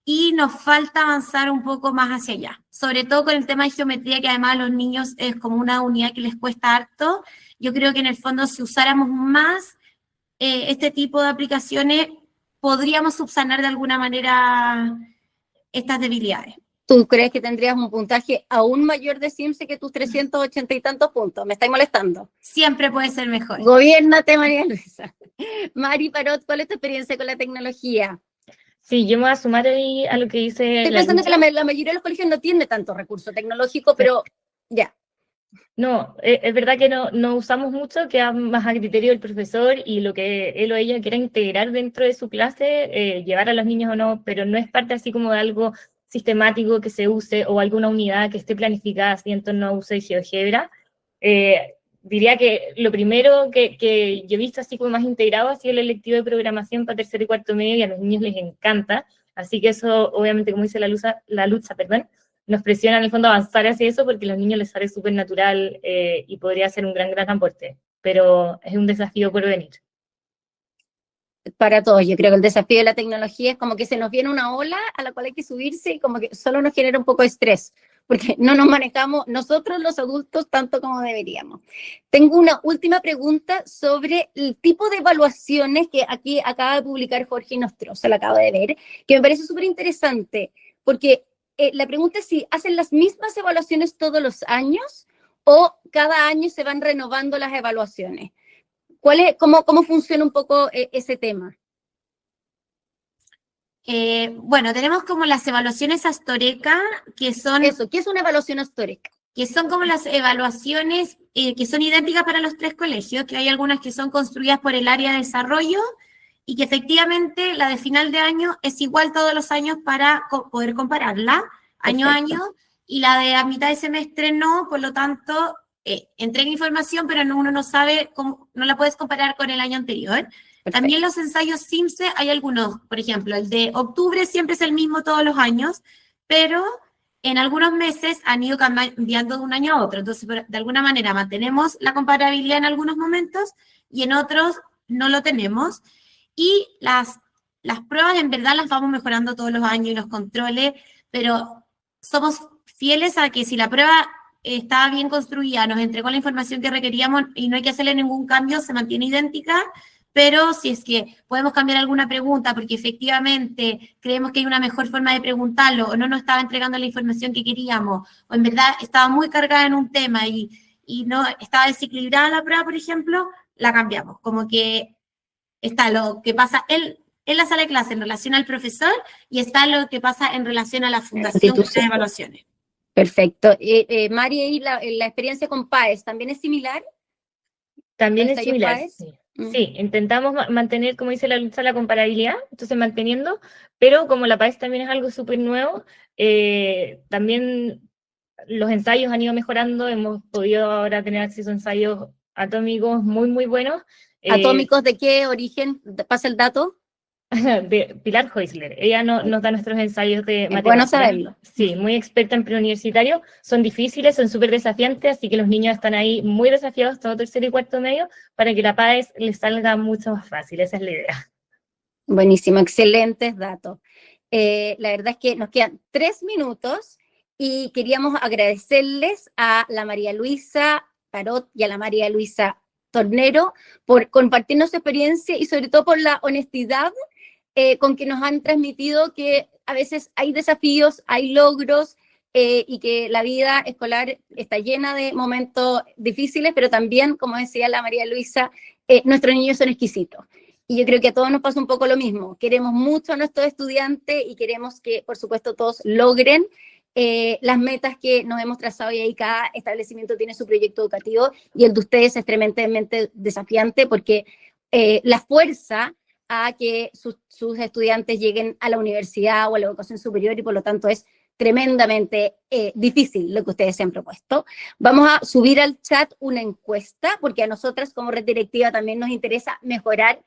y nos falta avanzar un poco más hacia allá. Sobre todo con el tema de geometría, que además a los niños es como una unidad que les cuesta harto. Yo creo que en el fondo si usáramos más este tipo de aplicaciones, podríamos subsanar de alguna manera estas debilidades. ¿Tú crees que tendrías un puntaje aún mayor de CIMSE que tus 380 y tantos puntos? ¿Me estáis molestando? Siempre puede ser mejor. Gobiérnate, María Luisa. Mari Parot, ¿cuál es tu experiencia con la tecnología? Sí, yo me voy a sumar ahí a lo que dice Estoy pensando que la mayoría de los colegios no tiene tanto recurso tecnológico, pero ya. No, es verdad que no usamos mucho, queda más a criterio del profesor y lo que él o ella quiera integrar dentro de su clase, llevar a los niños o no, pero no es parte así como de algo sistemático que se use o alguna unidad que esté planificada así en torno a uso de GeoGebra. Diría que lo primero que yo he visto así como más integrado ha sido el electivo de programación para tercero y cuarto medio, y a los niños les encanta, así que eso obviamente, como dice la lucha, nos presiona en el fondo a avanzar hacia eso porque a los niños les sale súper natural y podría ser un gran aporte, pero es un desafío por venir. Para todos, yo creo que el desafío de la tecnología es como que se nos viene una ola a la cual hay que subirse y como que solo nos genera un poco de estrés, porque no nos manejamos nosotros los adultos tanto como deberíamos. Tengo una última pregunta sobre el tipo de evaluaciones que aquí acaba de publicar Jorge Nostroza, la acabo de ver, que me parece súper interesante, porque la pregunta es si hacen las mismas evaluaciones todos los años o cada año se van renovando las evaluaciones. ¿Cómo funciona un poco ese tema? Bueno, tenemos como las evaluaciones Astoreca, que son... Eso, ¿qué es una evaluación Astoreca? Que son como las evaluaciones que son idénticas para los tres colegios, que hay algunas que son construidas por el área de desarrollo y que efectivamente la de final de año es igual todos los años para poder compararla año a año, y la de a mitad de semestre no, por lo tanto... entrega información, pero uno no sabe cómo, no la puedes comparar con el año anterior. Perfecto. También los ensayos CIMSE, hay algunos, por ejemplo, el de octubre siempre es el mismo todos los años, pero en algunos meses han ido cambiando de un año a otro, entonces de alguna manera mantenemos la comparabilidad en algunos momentos y en otros no lo tenemos, y las pruebas en verdad las vamos mejorando todos los años y los controles, pero somos fieles a que si la prueba estaba bien construida, nos entregó la información que requeríamos y no hay que hacerle ningún cambio, se mantiene idéntica, pero si es que podemos cambiar alguna pregunta porque efectivamente creemos que hay una mejor forma de preguntarlo o no nos estaba entregando la información que queríamos o en verdad estaba muy cargada en un tema y no estaba desequilibrada la prueba, por ejemplo, la cambiamos. Como que está lo que pasa en la sala de clase en relación al profesor y está lo que pasa en relación a la fundación que hace evaluaciones. Perfecto. Mari, ¿y la experiencia con PAES también es similar? También es similar. PAES? Sí. Sí, intentamos mantener, como dice la Lucha, la comparabilidad, entonces manteniendo, pero como la PAES también es algo súper nuevo, también los ensayos han ido mejorando, hemos podido ahora tener acceso a ensayos atómicos muy, muy buenos. ¿Atómicos de qué origen? ¿Pasa el dato? De Pilar Heusler. Ella nos da nuestros ensayos de matemáticas. Bueno saberlo. Sí, muy experta en preuniversitario. Son difíciles, son súper desafiantes, así que los niños están ahí muy desafiados todo tercero y cuarto medio para que la PAES les salga mucho más fácil. Esa es la idea. Buenísimo, excelentes datos. La verdad es que nos quedan 3 minutos y queríamos agradecerles a la María Luisa Parot y a la María Luisa Tornero por compartirnos su experiencia y sobre todo por la honestidad con que nos han transmitido que a veces hay desafíos, hay logros y que la vida escolar está llena de momentos difíciles, pero también, como decía la María Luisa, nuestros niños son exquisitos. Y yo creo que a todos nos pasa un poco lo mismo. Queremos mucho a nuestros estudiantes y queremos que, por supuesto, todos logren las metas que nos hemos trazado y ahí cada establecimiento tiene su proyecto educativo y el de ustedes es tremendamente desafiante porque la fuerza a que sus estudiantes lleguen a la universidad o a la educación superior y por lo tanto es tremendamente difícil lo que ustedes se han propuesto. Vamos a subir al chat una encuesta porque a nosotras como red directiva también nos interesa mejorar